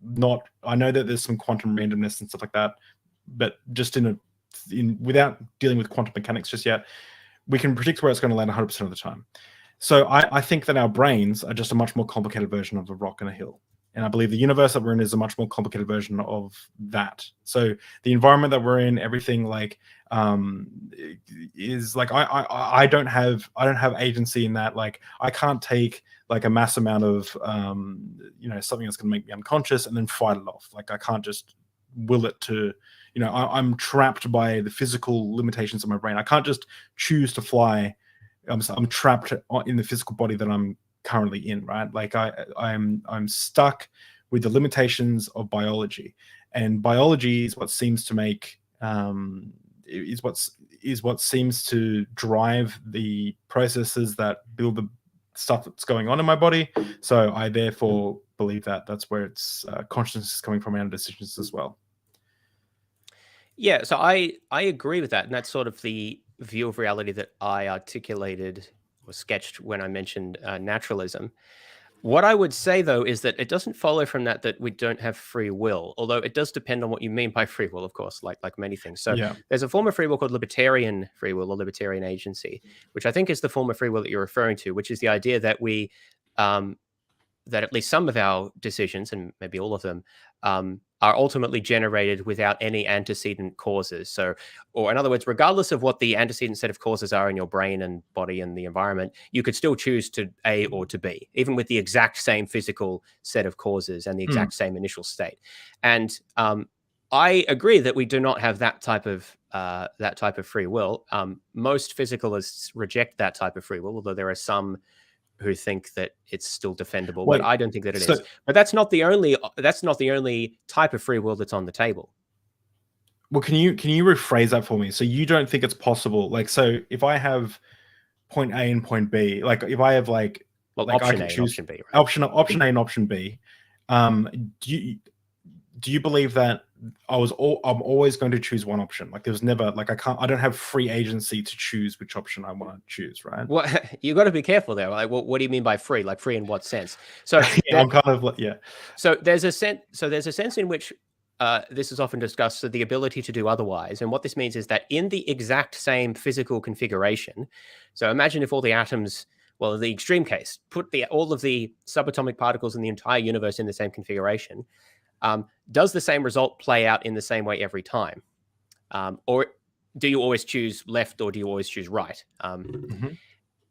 not. I know that there's some quantum randomness and stuff like that, but just without dealing with quantum mechanics just yet, we can predict where it's going to land 100% of the time. So I think that our brains are just a much more complicated version of a rock and a hill. And I believe the universe that we're in is a much more complicated version of that. So the environment that we're in, everything is like, I don't have agency in that. Like, I can't take like a mass amount of something that's going to make me unconscious and then fight it off. Like I can't just will it to, I'm trapped by the physical limitations of my brain. I can't just choose to fly. I'm trapped in the physical body that I'm currently in, right? Like I'm stuck with the limitations of biology, and biology is what seems to make is what seems to drive the processes that build the stuff that's going on in my body. So I therefore believe that that's where its consciousness is coming from, and decisions as well. Yeah, so I agree with that, and that's sort of the view of reality that I articulated or sketched when I mentioned naturalism. What I would say, though, is that it doesn't follow from that we don't have free will, although it does depend on what you mean by free will, of course, like many things. So Yeah. there's a form of free will called libertarian free will or libertarian agency, which I think is the form of free will that you're referring to, which is the idea that that at least some of our decisions, and maybe all of them, are ultimately generated without any antecedent causes. So, or in other words, regardless of what the antecedent set of causes are in your brain and body and the environment, you could still choose to A or to B, even with the exact same physical set of causes and the exact same initial state. And I agree that we do not have that type of free will. Most physicalists reject that type of free will, although there are some who think that it's still defendable, but I don't think that it is. But that's not the only type of free will that's on the table. Well, can you rephrase that for me? So you don't think it's possible? Like, so if I have point A and point B, like if I have option A and option B, right? option A and option B, do you believe that I'm always going to choose one option? Like there's never I don't have free agency to choose which option I want to choose, right? Well, you got to be careful there. Like, what do you mean by free? Like free in what sense? So I'm kind of So there's a sense in which this is often discussed, so the ability to do otherwise. And what this means is that in the exact same physical configuration, so imagine if all the atoms, well, in the extreme case, put all of the subatomic particles in the entire universe in the same configuration, does the same result play out in the same way every time? Or do you always choose left or do you always choose right?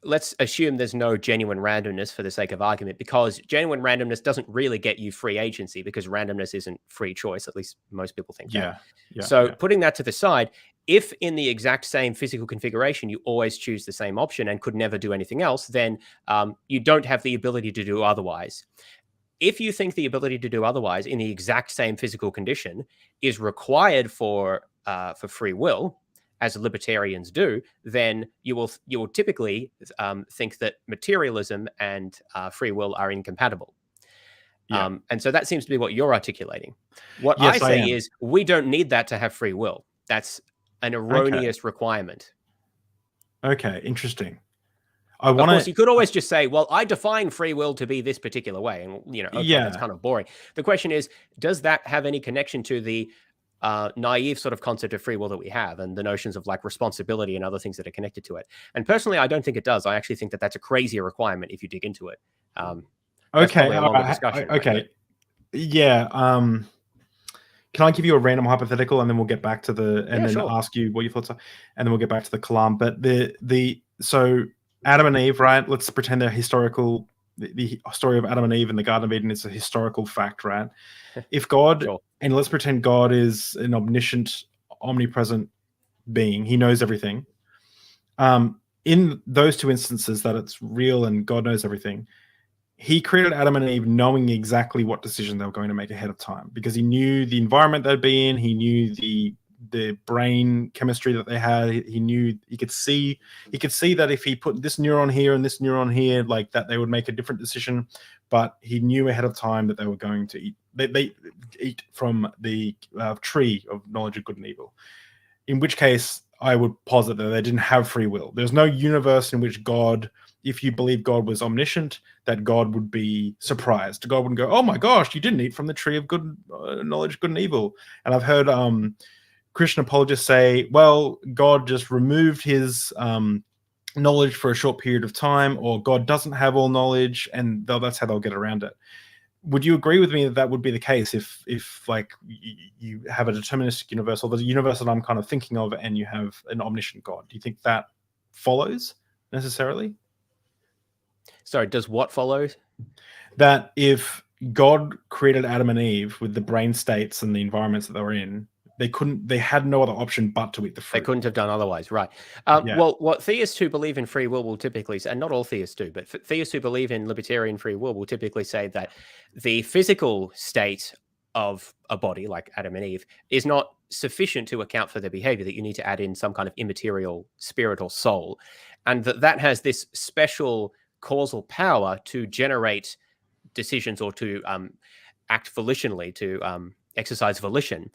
Let's assume there's no genuine randomness for the sake of argument, because genuine randomness doesn't really get you free agency, because randomness isn't free choice. At least most people think that. So putting that to the side, if in the exact same physical configuration you always choose the same option and could never do anything else, then you don't have the ability to do otherwise. If you think the ability to do otherwise in the exact same physical condition is required for free will, as libertarians do, then you will typically think that materialism and free will are incompatible. And so that seems to be what you're articulating. What I say is we don't need that to have free will. That's an erroneous requirement. Okay, interesting. Of course, you could always just say, well, I define free will to be this particular way. And, that's kind of boring. The question is, does that have any connection to the naive sort of concept of free will that we have and the notions of like responsibility and other things that are connected to it? And personally, I don't think it does. I actually think that that's a crazier requirement if you dig into it. Okay. Yeah. Can I give you a random hypothetical and then we'll get back to ask you what your thoughts are, and then we'll get back to the Kalam. But so Adam and Eve, right? Let's pretend they're historical. The story of Adam and Eve in the Garden of Eden is a historical fact, right? If God, and let's pretend God is an omniscient, omnipresent being, he knows everything. In those two instances that it's real and God knows everything, he created Adam and Eve knowing exactly what decision they were going to make ahead of time, because he knew the environment they'd be in, he knew the brain chemistry that they had, he could see that if he put this neuron here and this neuron here, like that, they would make a different decision. But he knew ahead of time that they were going to eat from the tree of knowledge of good and evil, in which case I would posit that they didn't have free will. There's no universe in which God, if you believe God was omniscient, that God would be surprised. God wouldn't go, oh my gosh, you didn't eat from the tree of good knowledge, good and evil. And I've heard Christian apologists say, well, God just removed his knowledge for a short period of time, or God doesn't have all knowledge, and that's how they'll get around it. Would you agree with me that would be the case if like you have a deterministic universe, or the universe that I'm kind of thinking of, and you have an omniscient God? Do you think that follows necessarily? Sorry, does what follow? That if God created Adam and Eve with the brain states and the environments that they were in, they had no other option but to eat the They fruit. couldn't have done otherwise, right? Yeah. Well, what theists who believe in free will typically say, and not all theists do, but theists who believe in libertarian free will typically say that the physical state of a body, like Adam and Eve, is not sufficient to account for their behavior, that you need to add in some kind of immaterial spirit or soul, and that has this special causal power to generate decisions or to act volitionally, to exercise volition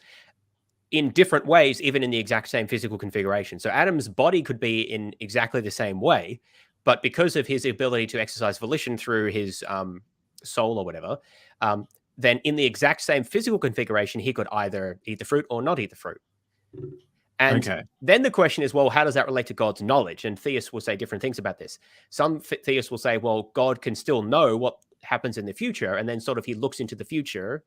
in different ways, even in the exact same physical configuration. So Adam's body could be in exactly the same way, but because of his ability to exercise volition through his soul or whatever, then in the exact same physical configuration, he could either eat the fruit or not eat the fruit. And then the question is, well, how does that relate to God's knowledge? And theists will say different things about this. Some theists will say, well, God can still know what happens in the future, and then sort of he looks into the future,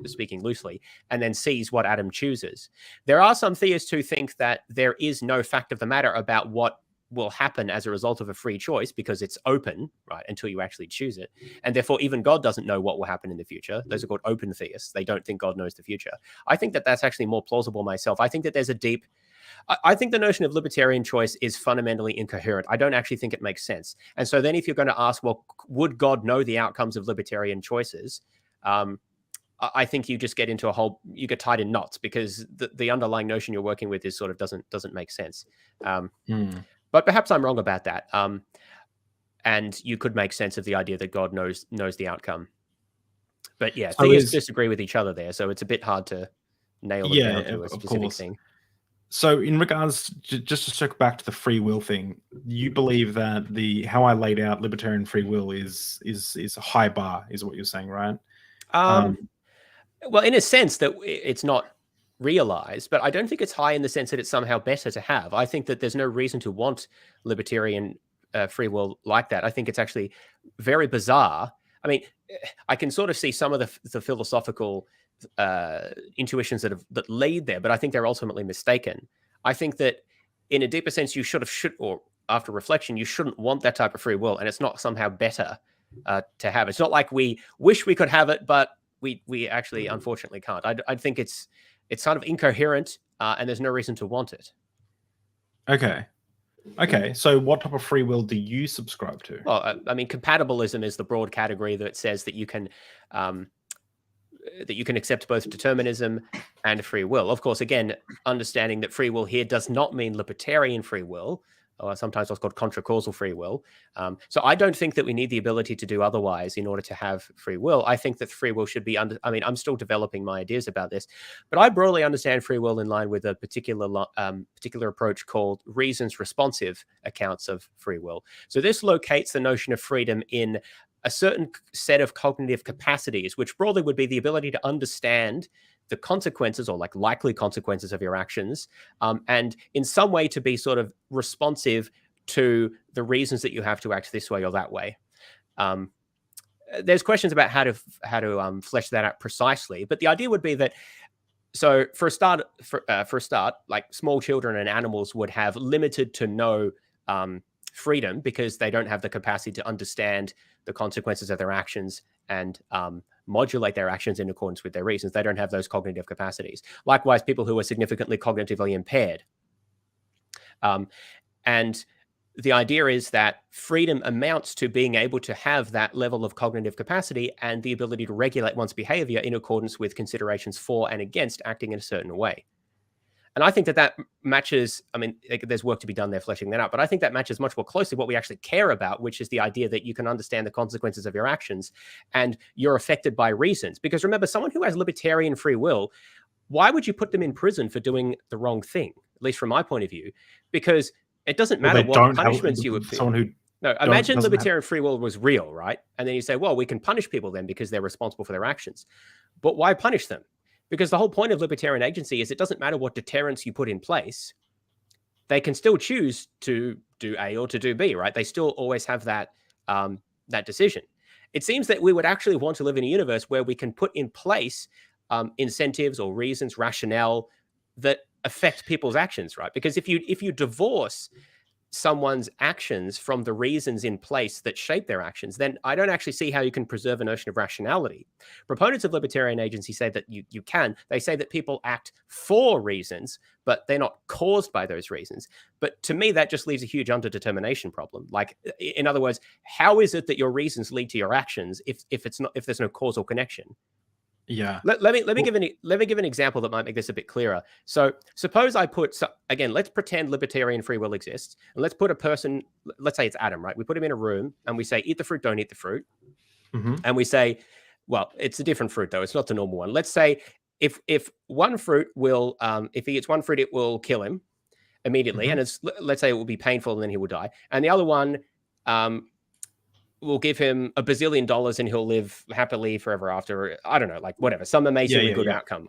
speaking loosely, and then sees what Adam chooses. There are some theists who think that there is no fact of the matter about what will happen as a result of a free choice because it's open, right, until you actually choose it. And therefore, even God doesn't know what will happen in the future. Those are called open theists. They don't think God knows the future. I think that that's actually more plausible myself. I think that there's I think the notion of libertarian choice is fundamentally incoherent. I don't actually think it makes sense. And so then if you're going to ask, well, would God know the outcomes of libertarian choices? I think you just get into you get tied in knots because the underlying notion you're working with is sort of doesn't make sense. But perhaps I'm wrong about that. And you could make sense of the idea that God knows the outcome. But yeah, so theists disagree with each other there, so it's a bit hard to nail them down to a specific thing. So in regards, just to circle back to the free will thing, you believe that how I laid out libertarian free will is a high bar, is what you're saying, right? Well, in a sense that it's not realized, but I don't think it's high in the sense that it's somehow better to have. I think that there's no reason to want libertarian free will like that. I think it's actually very bizarre. I mean, I can sort of see some of the philosophical intuitions that lead there, but I think they're ultimately mistaken. I think that in a deeper sense, you should, or after reflection, you shouldn't want that type of free will, and it's not somehow better to have. It's not like we wish we could have it, but we actually unfortunately can't. I think it's sort of incoherent, and there's no reason to want it. Okay. So what type of free will do you subscribe to? Well, I mean, compatibilism is the broad category that says that you can accept both determinism and free will. Of course, again, understanding that free will here does not mean libertarian free will, or sometimes what's called contra-causal free will. So I don't think that we need the ability to do otherwise in order to have free will. I think that free will should be I'm still developing my ideas about this, but I broadly understand free will in line with a particular approach called reasons responsive accounts of free will. So this locates the notion of freedom in a certain set of cognitive capacities, which broadly would be the ability to understand the consequences or like likely consequences of your actions, and in some way to be sort of responsive to the reasons that you have to act this way or that way. There's questions about how to flesh that out precisely, but the idea would be that, so for a start, like small children and animals would have limited to no freedom because they don't have the capacity to understand the consequences of their actions and modulate their actions in accordance with their reasons. They don't have those cognitive capacities. Likewise, people who are significantly cognitively impaired. And the idea is that freedom amounts to being able to have that level of cognitive capacity and the ability to regulate one's behavior in accordance with considerations for and against acting in a certain way. And I think that matches, I mean, there's work to be done there fleshing that out, but I think that matches much more closely what we actually care about, which is the idea that you can understand the consequences of your actions and you're affected by reasons. Because remember, someone who has libertarian free will, why would you put them in prison for doing the wrong thing? At least from my point of view, because it doesn't matter what punishments you would feel. No, imagine libertarian free will was real, right? And then you say, well, we can punish people then because they're responsible for their actions. But why punish them? Because the whole point of libertarian agency is it doesn't matter what deterrents you put in place. They can still choose to do A or to do B, right? They still always have that decision. It seems that we would actually want to live in a universe where we can put in place incentives or reasons, rationale that affect people's actions, right? Because if you divorce someone's actions from the reasons in place that shape their actions, then I don't actually see how you can preserve a notion of rationality. Proponents of libertarian agency say that you can. They say that people act for reasons, but they're not caused by those reasons. But to me, that just leaves a huge underdetermination problem. Like, in other words, how is it that your reasons lead to your actions if there's no causal connection? Yeah. Let me give an example that might make this a bit clearer. So suppose I put, again, let's pretend libertarian free will exists, and let's put a person, let's say it's Adam, right? We put him in a room and we say, eat the fruit, don't eat the fruit. And we say, well, it's a different fruit though. It's not the normal one. Let's say if one fruit will, if he eats one fruit, it will kill him immediately. And let's say it will be painful and then he will die. And the other one, we'll give him $1 bazillion and he'll live happily forever after. I don't know, like whatever, some amazingly good outcome.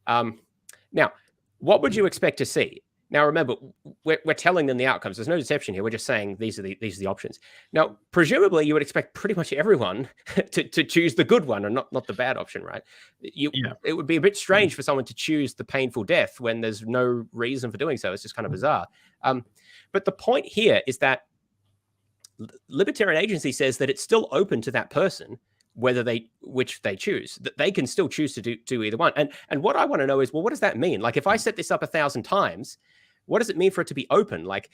Now, what would you expect to see? Now, remember, we're telling them the outcomes. There's no deception here. We're just saying these are the options. Now, presumably, you would expect pretty much everyone to choose the good one and not the bad option, right? It would be a bit strange for someone to choose the painful death when there's no reason for doing so. It's just kind of bizarre. But the point here is that libertarian agency says that it's still open to that person which they choose, that they can still choose to do either one. And what I want to know is, well, what does that mean? Like, if I set this up 1,000 times, what does it mean for it to be open? Like,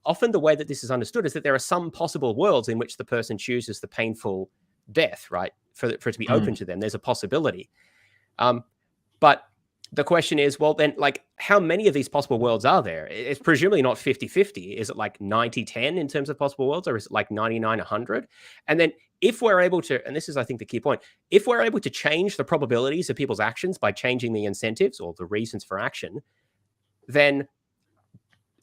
often the way that this is understood is that there are some possible worlds in which the person chooses the painful death, right? For it to be open to them, there's a possibility. But the question is, well, then, like, how many of these possible worlds are there? It's presumably not 50-50. Is it like 90-10 in terms of possible worlds, or is it like 99-100? And then if we're able to, and this is, I think, the key point, if we're able to change the probabilities of people's actions by changing the incentives or the reasons for action, then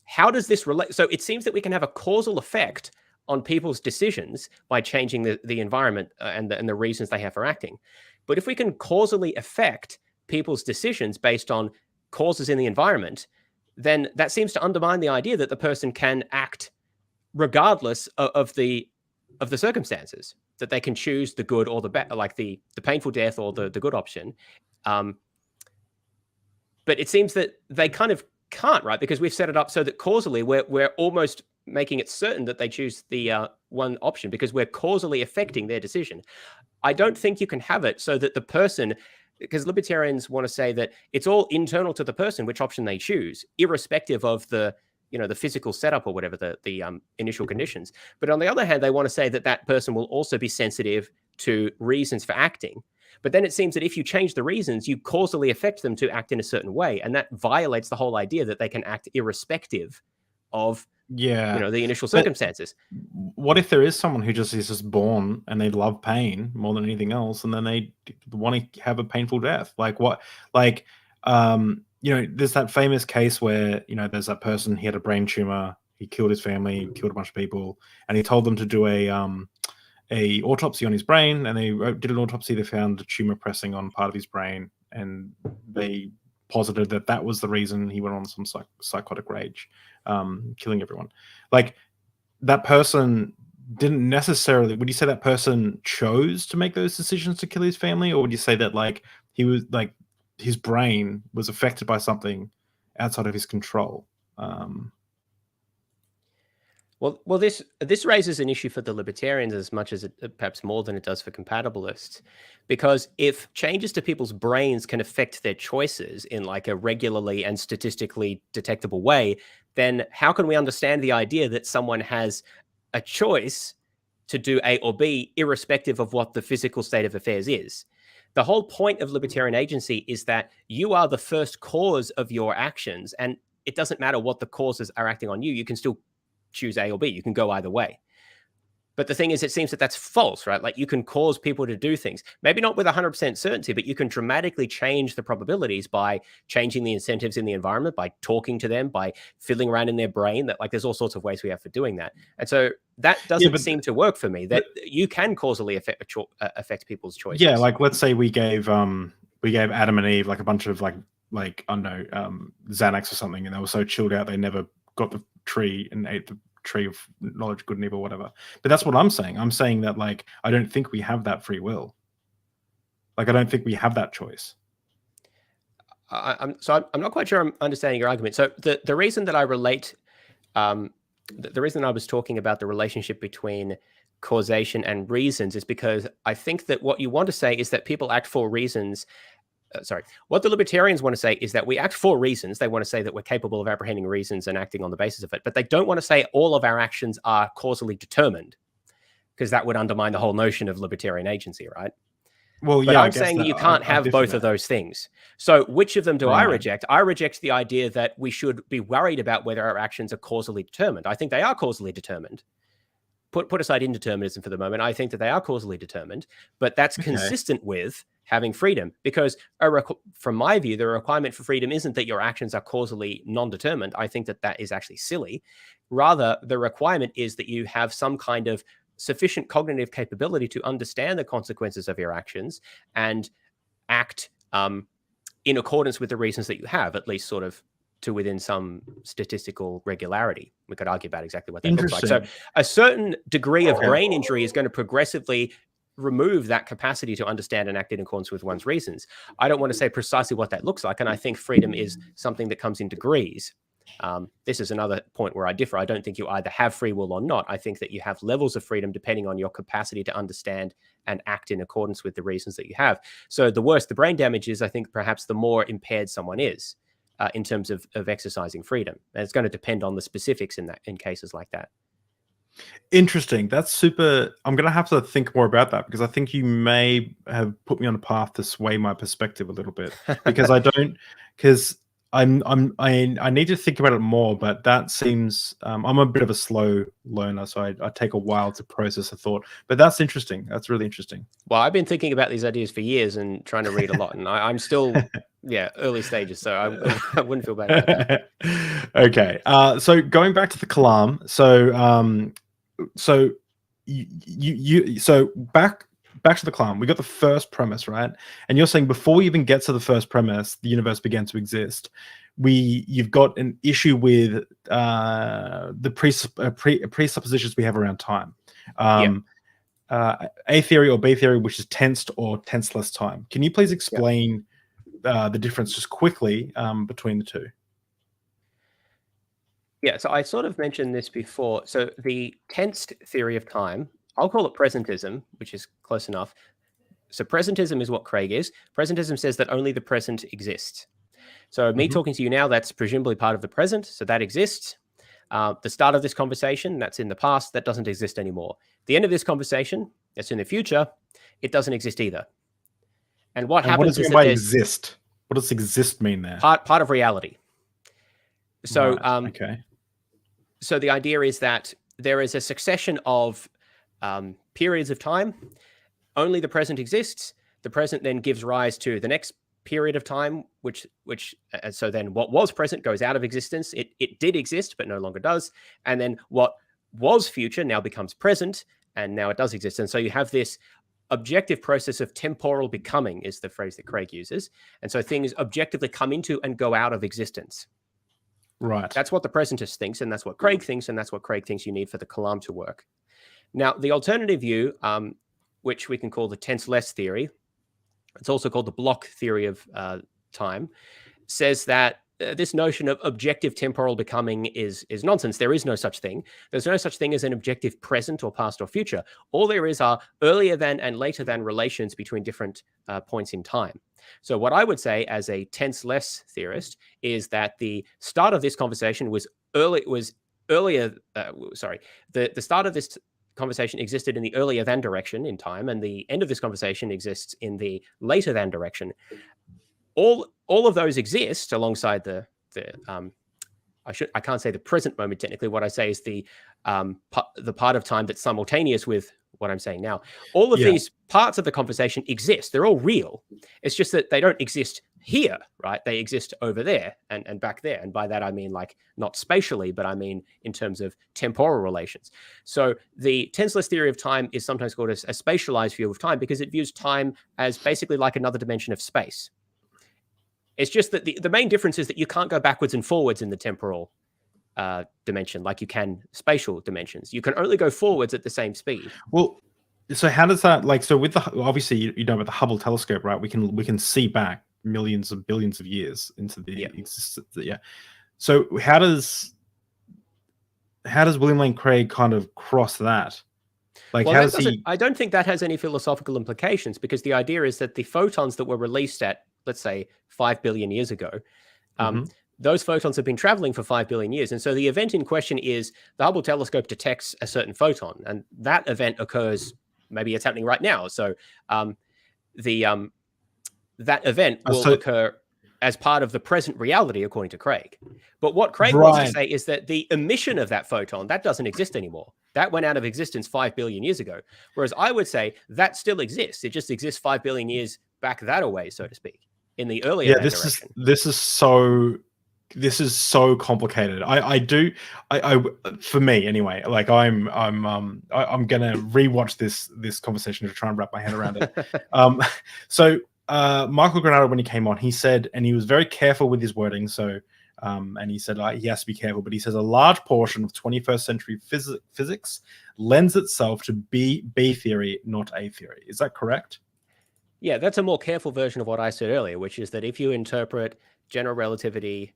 how does this relate? So it seems that we can have a causal effect on people's decisions by changing the environment and the reasons they have for acting. But if we can causally affect people's decisions based on causes in the environment, then that seems to undermine the idea that the person can act regardless of the circumstances, that they can choose the good or the bad, like the painful death or the good option. But it seems that they kind of can't, right? Because we've set it up so that causally we're almost making it certain that they choose the one option because we're causally affecting their decision. I don't think you can have it so that the person, because libertarians want to say that it's all internal to the person which option they choose, irrespective of the physical setup or whatever the initial conditions. But on the other hand, they want to say that that person will also be sensitive to reasons for acting. But then it seems that if you change the reasons, you causally affect them to act in a certain way, and that violates the whole idea that they can act irrespective of the initial circumstances. What if there is someone who is just born and they love pain more than anything else, and then they want to have a painful death? Like what? Like there's that famous case where there's that person, he had a brain tumor, he killed his family, killed a bunch of people, and he told them to do a autopsy on his brain, and they did an autopsy. They found a tumor pressing on part of his brain, and they posited that was the reason he went on some psychotic rage, killing everyone. Like, that person didn't necessarily, would you say that person chose to make those decisions to kill his family, or would you say that like he was like his brain was affected by something outside of his control? Well, this raises an issue for the libertarians as much as perhaps more than it does for compatibilists, because if changes to people's brains can affect their choices in like a regularly and statistically detectable way, then how can we understand the idea that someone has a choice to do A or B irrespective of what the physical state of affairs is? The whole point of libertarian agency is that you are the first cause of your actions, and it doesn't matter what the causes are acting on you. You can still choose A or B. You can go either way. But the thing is, it seems that that's false, right? Like, you can cause people to do things, maybe not with 100% certainty, but you can dramatically change the probabilities by changing the incentives in the environment, by talking to them, by fiddling around in their brain. That, like, there's all sorts of ways we have for doing that. And so that doesn't seem to work for me, that you can causally affect people's choices. Yeah, like, let's say we gave Adam and Eve like a bunch of like I don't know, Xanax or something, and they were so chilled out they never got the tree and ate the tree of knowledge, good and evil, whatever. But that's what I'm saying. I'm saying that, like, I don't think we have that free will. Like, I don't think we have that choice. I'm not quite sure I'm understanding your argument. So the reason that I relate the reason I was talking about the relationship between causation and reasons is because I think that what you want to say is that people act for reasons. What the libertarians want to say is that we act for reasons. They want to say that we're capable of apprehending reasons and acting on the basis of it, but they don't want to say all of our actions are causally determined, because that would undermine the whole notion of libertarian agency, right? Well, But yeah, I'm saying that you can't have both of those things. So which of them do I reject? I reject the idea that we should be worried about whether our actions are causally determined. I think they are causally determined. Put aside indeterminism for the moment. I think that they are causally determined, but that's consistent with having freedom, because from my view, the requirement for freedom isn't that your actions are causally non-determined. I think that that is actually silly. Rather, the requirement is that you have some kind of sufficient cognitive capability to understand the consequences of your actions and act in accordance with the reasons that you have, at least sort of to within some statistical regularity. We could argue about exactly what that looks like. So a certain degree of brain injury is going to progressively remove that capacity to understand and act in accordance with one's reasons. I don't want to say precisely what that looks like, and I think freedom is something that comes in degrees. This is another point where I differ. I don't think you either have free will or not. I think that you have levels of freedom depending on your capacity to understand and act in accordance with the reasons that you have. So the worse the brain damage is, I think perhaps the more impaired someone is in terms of exercising freedom. And it's going to depend on the specifics in cases like that. Interesting. That's super. I'm going to have to think more about that, because I think you may have put me on a path to sway my perspective a little bit, because I need to think about it more, but that seems, I'm a bit of a slow learner, so I take a while to process a thought, but that's interesting. That's really interesting. Well, I've been thinking about these ideas for years and trying to read a lot, and I'm still, early stages, so I wouldn't feel bad about that. Okay. So going back to the Kalam, so back to the Kalam, we got the first premise, right? And you're saying before we even get to the first premise, the universe began to exist. You've got an issue with the presuppositions we have around time. A theory or B theory, which is tensed or tenseless time. Can you please explain the difference just quickly between the two? Yeah, so I sort of mentioned this before. So the tensed theory of time, I'll call it presentism, which is close enough. So presentism is what Craig is. Presentism says that only the present exists. So me talking to you now, that's presumably part of the present. So that exists. The start of this conversation, that's in the past, that doesn't exist anymore. The end of this conversation, that's in the future, it doesn't exist either. And what happens is that exist? What does exist mean there? Part of reality. So okay. So the idea is that there is a succession of periods of time. Only the present exists. The present then gives rise to the next period of time, so then what was present goes out of existence. It did exist, but no longer does. And then what was future now becomes present, and now it does exist. And so you have this objective process of temporal becoming, is the phrase that Craig uses. And so things objectively come into and go out of existence. Right. That's what the presentist thinks, and that's what Craig thinks, and that's what Craig thinks you need for the Kalam to work. Now, the alternative view, which we can call the tenseless theory, it's also called the block theory of time, says that this notion of objective temporal becoming is nonsense. There is no such thing. There's no such thing as an objective present or past or future. All there is are earlier than and later than relations between different points in time. So what I would say as a tenseless theorist is that the start of this conversation was earlier. The start of this conversation existed in the earlier than direction in time, and the end of this conversation exists in the later than direction. All of those exist alongside I can't say the present moment technically. What I say is the part of time that's simultaneous with what I'm saying now. All of these parts of the conversation exist. They're all real. It's just that they don't exist here, right? They exist over there and back there. And by that, I mean like not spatially, but I mean in terms of temporal relations. So the tenseless theory of time is sometimes called a spatialized view of time, because it views time as basically like another dimension of space. It's just that the main difference is that you can't go backwards and forwards in the temporal dimension like you can spatial dimensions. You can only go forwards at the same speed. Well, so how does that, like, so with the, obviously you know about the Hubble telescope, right? We can see back millions of billions of years into the existence. So how does William Lane Craig kind of cross that? Like, Well, how that does he? I don't think that has any philosophical implications, because the idea is that the photons that were released at, let's say, 5 billion years ago, those photons have been traveling for 5 billion years. And so the event in question is the Hubble telescope detects a certain photon, and that event occurs, maybe it's happening right now. So that event will occur as part of the present reality, according to Craig. But what Craig wants to say is that the emission of that photon, that doesn't exist anymore. That went out of existence 5 billion years ago. Whereas I would say that still exists. It just exists 5 billion years back that away, so to speak, in the earlier direction. This is so complicated. For me anyway, like I'm gonna rewatch this conversation to try and wrap my head around it. So Michael Granado, when he came on, he said, and he was very careful with his wording. So and he said he has to be careful, but he says a large portion of 21st century physics lends itself to B theory, not A theory. Is that correct? Yeah, that's a more careful version of what I said earlier, which is that if you interpret general relativity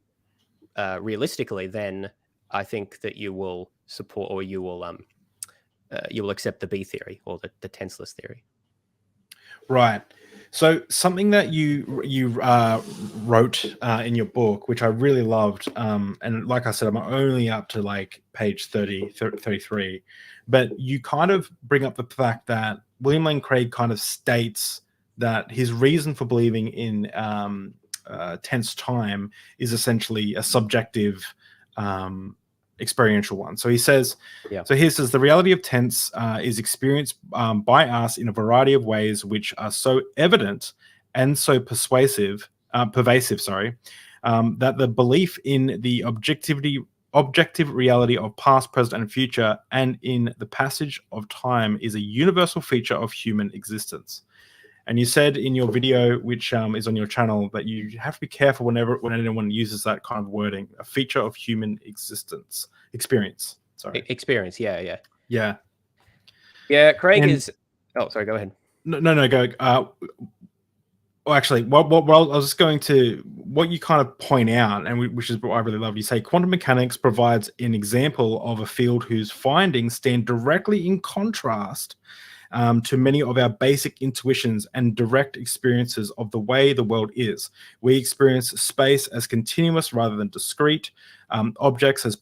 realistically, then I think that you will support, or you will accept the B theory, or the tenseless theory. Right. So something that you wrote in your book, which I really loved, and like I said, I'm only up to like page 33, but you kind of bring up the fact that William Lane Craig kind of states that his reason for believing in tense time is essentially a subjective experiential one. So he says, so he says, the reality of tense is experienced by us in a variety of ways which are so evident and so pervasive, that the belief in the objective reality of past, present, and future, and in the passage of time, is a universal feature of human existence. And you said in your video, which is on your channel, that you have to be careful when anyone uses that kind of wording, a feature of human experience. Experience, yeah. Craig is. Oh, sorry. Go ahead. No, go. Well, actually, what I was just going to, what you kind of point out, and which is what I really love. You say quantum mechanics provides an example of a field whose findings stand directly in contrast to many of our basic intuitions and direct experiences of the way the world is. We experience space as continuous rather than discrete, objects as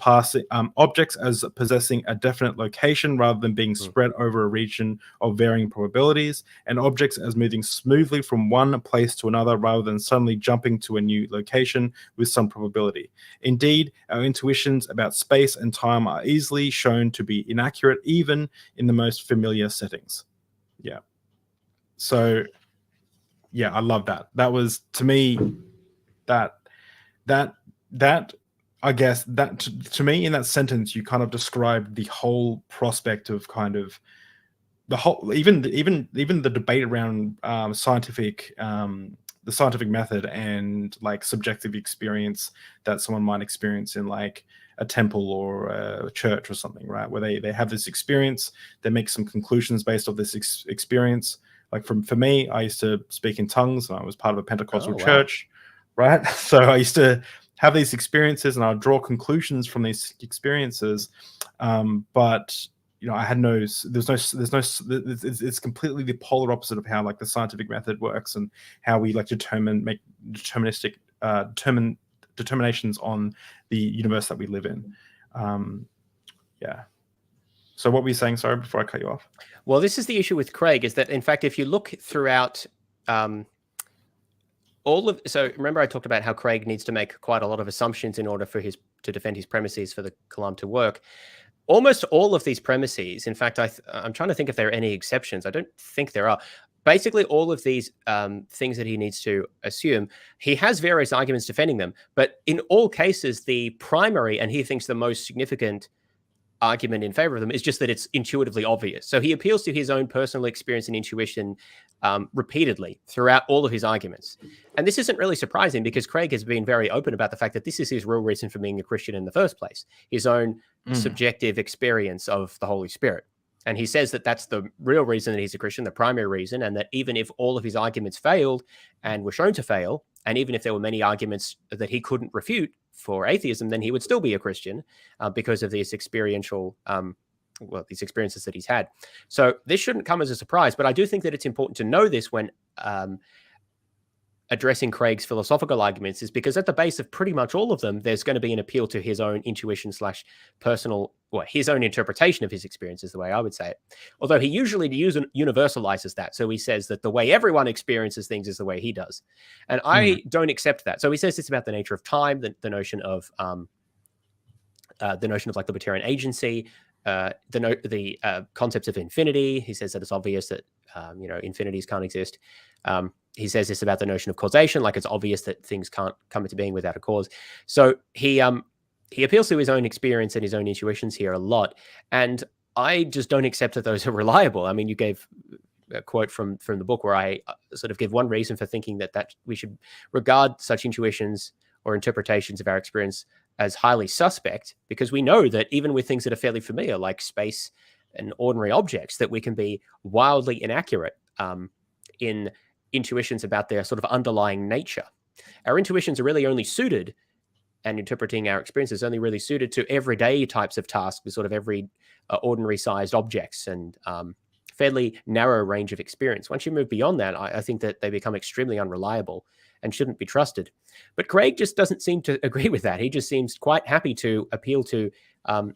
possessing a definite location rather than being spread over a region of varying probabilities, and objects as moving smoothly from one place to another rather than suddenly jumping to a new location with some probability. Indeed, our intuitions about space and time are easily shown to be inaccurate even in the most familiar settings. Yeah. So, yeah, I love that. That was, to me, that I guess that to me, in that sentence, you kind of described the whole prospect of kind of the whole, even the debate around the scientific method and like subjective experience that someone might experience in like a temple or a church or something, right? Where they have this experience, they make some conclusions based off this experience. Like for me, I used to speak in tongues, and I was part of a Pentecostal church, right? So I used to have these experiences, and I'd draw conclusions from these experiences. But you know, I had it's completely the polar opposite of how like the scientific method works and how we like make determinations on the universe that we live in. Yeah. So what were you saying? Sorry, before I cut you off. Well, this is the issue with Craig, is that in fact, if you look throughout so remember I talked about how Craig needs to make quite a lot of assumptions in order for to defend his premises for the Kalam to work. Almost all of these premises, in fact, I'm trying to think if there are any exceptions. I don't think there are. Basically, all of these things that he needs to assume, he has various arguments defending them. But in all cases, the primary, and he thinks the most significant argument in favor of them, is just that it's intuitively obvious. So he appeals to his own personal experience and intuition repeatedly throughout all of his arguments. And this isn't really surprising, because Craig has been very open about the fact that this is his real reason for being a Christian in the first place, his own subjective experience of the Holy Spirit. And he says that that's the real reason that he's a Christian, the primary reason, and that even if all of his arguments failed and were shown to fail, and even if there were many arguments that he couldn't refute for atheism, then he would still be a Christian because of these experiential, these experiences that he's had. So this shouldn't come as a surprise, but I do think that it's important to know this when addressing Craig's philosophical arguments, is because at the base of pretty much all of them, there's going to be an appeal to his own intuition / personal, his own interpretation of his experience is the way I would say it. Although he usually universalizes that. So he says that the way everyone experiences things is the way he does. And I don't accept that. So he says it's about the nature of time, the notion of like libertarian agency, the concepts of infinity. He says that it's obvious that infinities can't exist. He says this about the notion of causation, like it's obvious that things can't come into being without a cause. So he appeals to his own experience and his own intuitions here a lot, and I just don't accept that those are reliable. I mean, you gave a quote from the book where I sort of give one reason for thinking that we should regard such intuitions or interpretations of our experience as highly suspect, because we know that even with things that are fairly familiar, like space and ordinary objects, that we can be wildly inaccurate in intuitions about their sort of underlying nature. Our intuitions are really only suited, and interpreting our experiences only really suited to everyday types of tasks with sort of every ordinary sized objects and fairly narrow range of experience. Once you move beyond that, I think that they become extremely unreliable and shouldn't be trusted. But Craig just doesn't seem to agree with that. He just seems quite happy to appeal to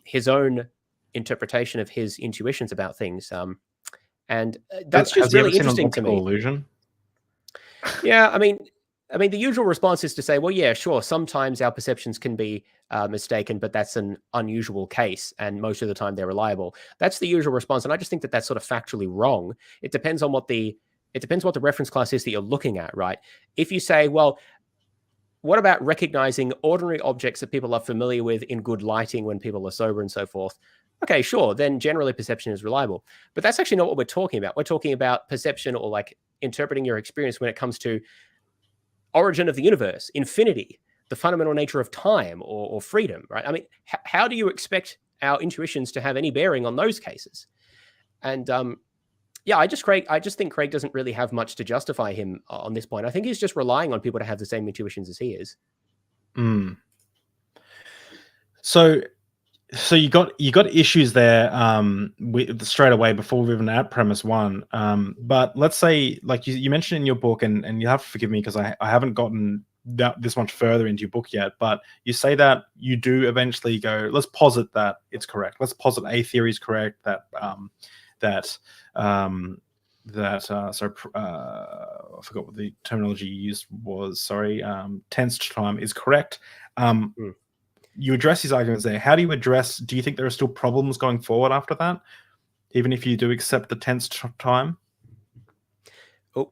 his own interpretation of his intuitions about things. And that's just really interesting to me. Illusion? Yeah, I mean, the usual response is to say, well, yeah, sure, sometimes our perceptions can be mistaken, but that's an unusual case, and most of the time they're reliable. That's the usual response, and I just think that that's sort of factually wrong. It depends on what the reference class is that you're looking at, right? If you say, well, what about recognizing ordinary objects that people are familiar with in good lighting when people are sober and so forth? Okay, sure, then generally perception is reliable. But that's actually not what we're talking about. We're talking about perception, or like interpreting your experience when it comes to origin of the universe, infinity, the fundamental nature of time or freedom, right? I mean, how do you expect our intuitions to have any bearing on those cases? And I just think Craig doesn't really have much to justify him on this point. I think he's just relying on people to have the same intuitions as he is. So you got issues there straight away before we're even at premise one. But let's say, like you mentioned in your book, and you have to forgive me because I haven't gotten this much further into your book yet, but you say that you do eventually go, let's posit that it's correct. Let's posit a theory is correct, that I forgot what the terminology you used was, tensed time is correct. You address these arguments there. How do you think there are still problems going forward after that, even if you do accept the tensed time? Oh,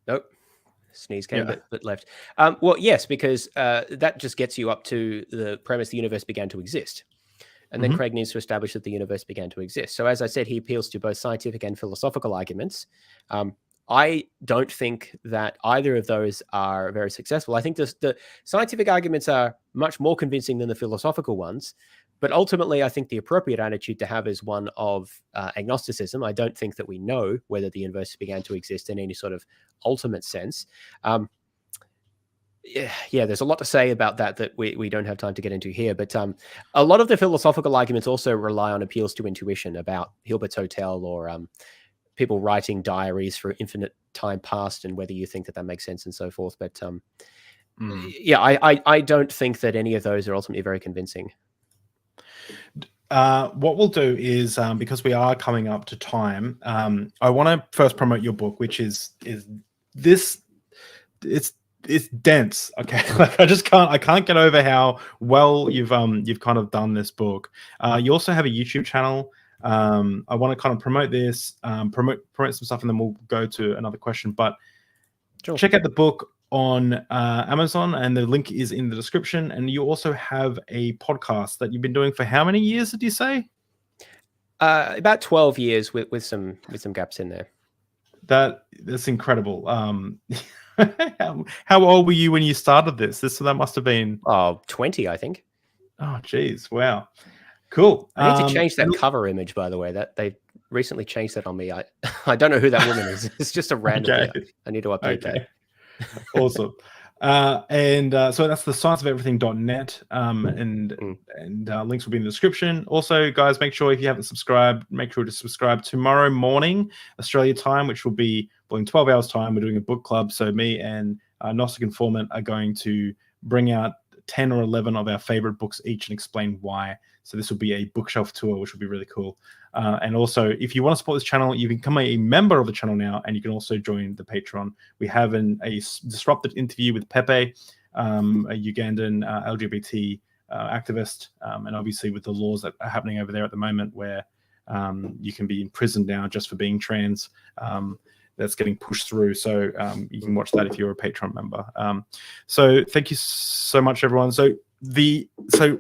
nope. Sneeze came but left. Well, yes, because that just gets you up to the premise the universe began to exist. And then Craig needs to establish that the universe began to exist. So as I said, he appeals to both scientific and philosophical arguments. I don't think that either of those are very successful. I think the scientific arguments are much more convincing than the philosophical ones. But ultimately, I think the appropriate attitude to have is one of agnosticism. I don't think that we know whether the universe began to exist in any sort of ultimate sense. There's a lot to say about that we don't have time to get into here. But a lot of the philosophical arguments also rely on appeals to intuition about Hilbert's Hotel or people writing diaries for infinite time past and whether you think that makes sense and so forth. But I don't think that any of those are ultimately very convincing. What we'll do is, because we are coming up to time, I want to first promote your book, which is this. It's dense. Okay, like I can't get over how well you've kind of done this book. You also have a YouTube channel. I want to kind of promote this, promote some stuff, and then we'll go to another question. But check out the book on Amazon, and the link is in the description. And you also have a podcast that you've been doing for how many years did you say? About 12 years with some gaps in there. That's incredible. How old were you when you started this? That must have been 20, I think. Oh, geez, wow. Cool. I need to change that cover image, by the way. That they recently changed that on me. I don't know who that woman is. It's just a random. Okay. I need to update that. Awesome. So that's the scienceofeverything.net, and links will be in the description. Also, guys, make sure if you haven't subscribed, make sure to subscribe tomorrow morning Australia time, which will be in 12 hours time. We're doing a book club, so me and Gnostic Informant are going to bring out 10 or 11 of our favorite books each and explain why. So this will be a bookshelf tour, which will be really cool. And also, if you want to support this channel, you can become a member of the channel now, and you can also join the Patreon. We have a disruptive interview with Pepe, a Ugandan LGBT activist, and obviously with the laws that are happening over there at the moment, where you can be imprisoned now just for being trans. That's getting pushed through. So you can watch that if you're a Patreon member. So thank you so much, everyone. So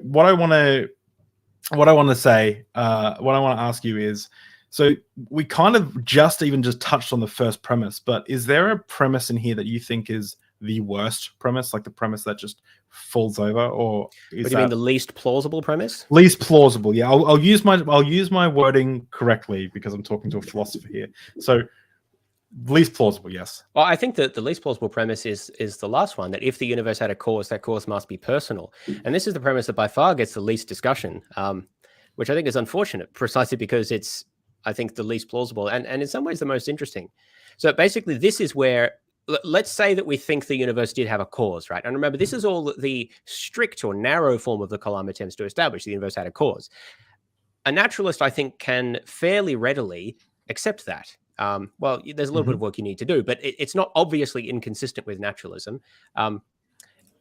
what I want to say, what I want to ask you is, so we kind of just touched on the first premise, but is there a premise in here that you think is the worst premise, like the premise that just falls over, or is you mean the least plausible premise? Least plausible, yeah. I'll use my wording correctly because I'm talking to a philosopher here. So least plausible, yes. Well, I think that the least plausible premise is the last one, that if the universe had a cause, that cause must be personal. And this is the premise that by far gets the least discussion, which I think is unfortunate, precisely because it's, I think, the least plausible and in some ways the most interesting. So basically, this is where, let's say that we think the universe did have a cause, right? And remember, this is all the strict or narrow form of the Kalam attempts to establish the universe had a cause. A naturalist, I think, can fairly readily accept that. Well, there's a little bit of work you need to do, but it's not obviously inconsistent with naturalism. And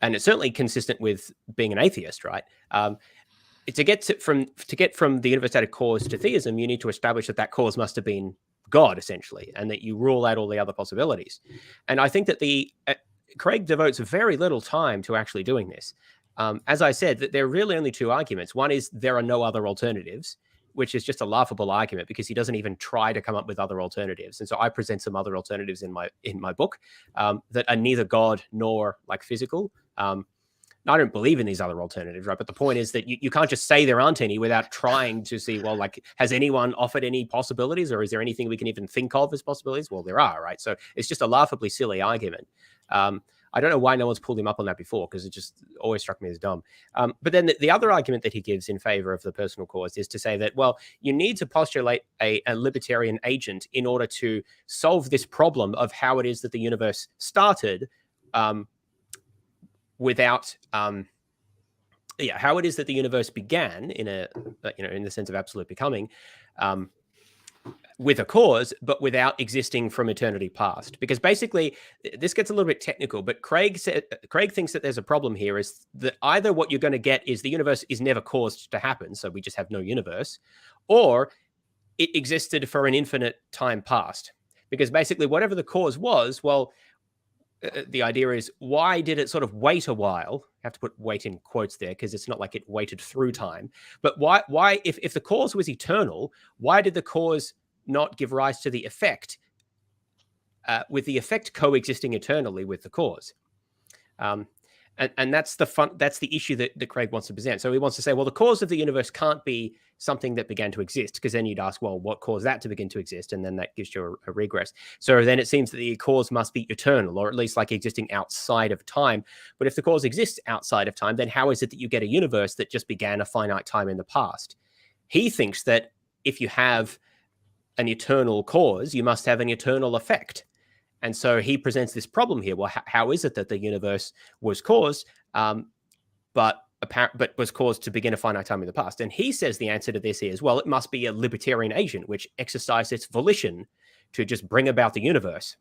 it's certainly consistent with being an atheist, right? To get from the universe had a cause to theism, you need to establish that cause must have been God, essentially, and that you rule out all the other possibilities. And I think that Craig devotes very little time to actually doing this. As I said, that there are really only two arguments. One is there are no other alternatives, which is just a laughable argument because he doesn't even try to come up with other alternatives. And so I present some other alternatives in my book that are neither God nor like physical. I don't believe in these other alternatives, right? But the point is that you can't just say there aren't any without trying to see, well, like, has anyone offered any possibilities, or is there anything we can even think of as possibilities? Well, there are, right? So it's just a laughably silly argument. I don't know why no one's pulled him up on that before, because it just always struck me as dumb. But then the other argument that he gives in favor of the personal cause is to say that, well, you need to postulate a libertarian agent in order to solve this problem of how it is that the universe started without, how it is that the universe began in the sense of absolute becoming, with a cause, but without existing from eternity past. Because basically, this gets a little bit technical, but Craig thinks that there's a problem here, is that either what you're going to get is the universe is never caused to happen, so we just have no universe, or it existed for an infinite time past. Because basically, whatever the cause was, well, the idea is, why did it sort of wait a while? I have to put wait in quotes there because it's not like it waited through time. But why if the cause was eternal, why did the cause not give rise to the effect, with the effect coexisting eternally with the cause? And that's the issue that Craig wants to present. So he wants to say, well, the cause of the universe can't be something that began to exist, because then you'd ask, well, what caused that to begin to exist? And then that gives you a regress. So then it seems that the cause must be eternal, or at least like existing outside of time. But if the cause exists outside of time, then how is it that you get a universe that just began a finite time in the past? He thinks that if you have an eternal cause, you must have an eternal effect. And so he presents this problem here. Well, how is it that the universe was caused, but was caused to begin a finite time in the past? And he says the answer to this is, well, it must be a libertarian agent which exercised its volition to just bring about the universe.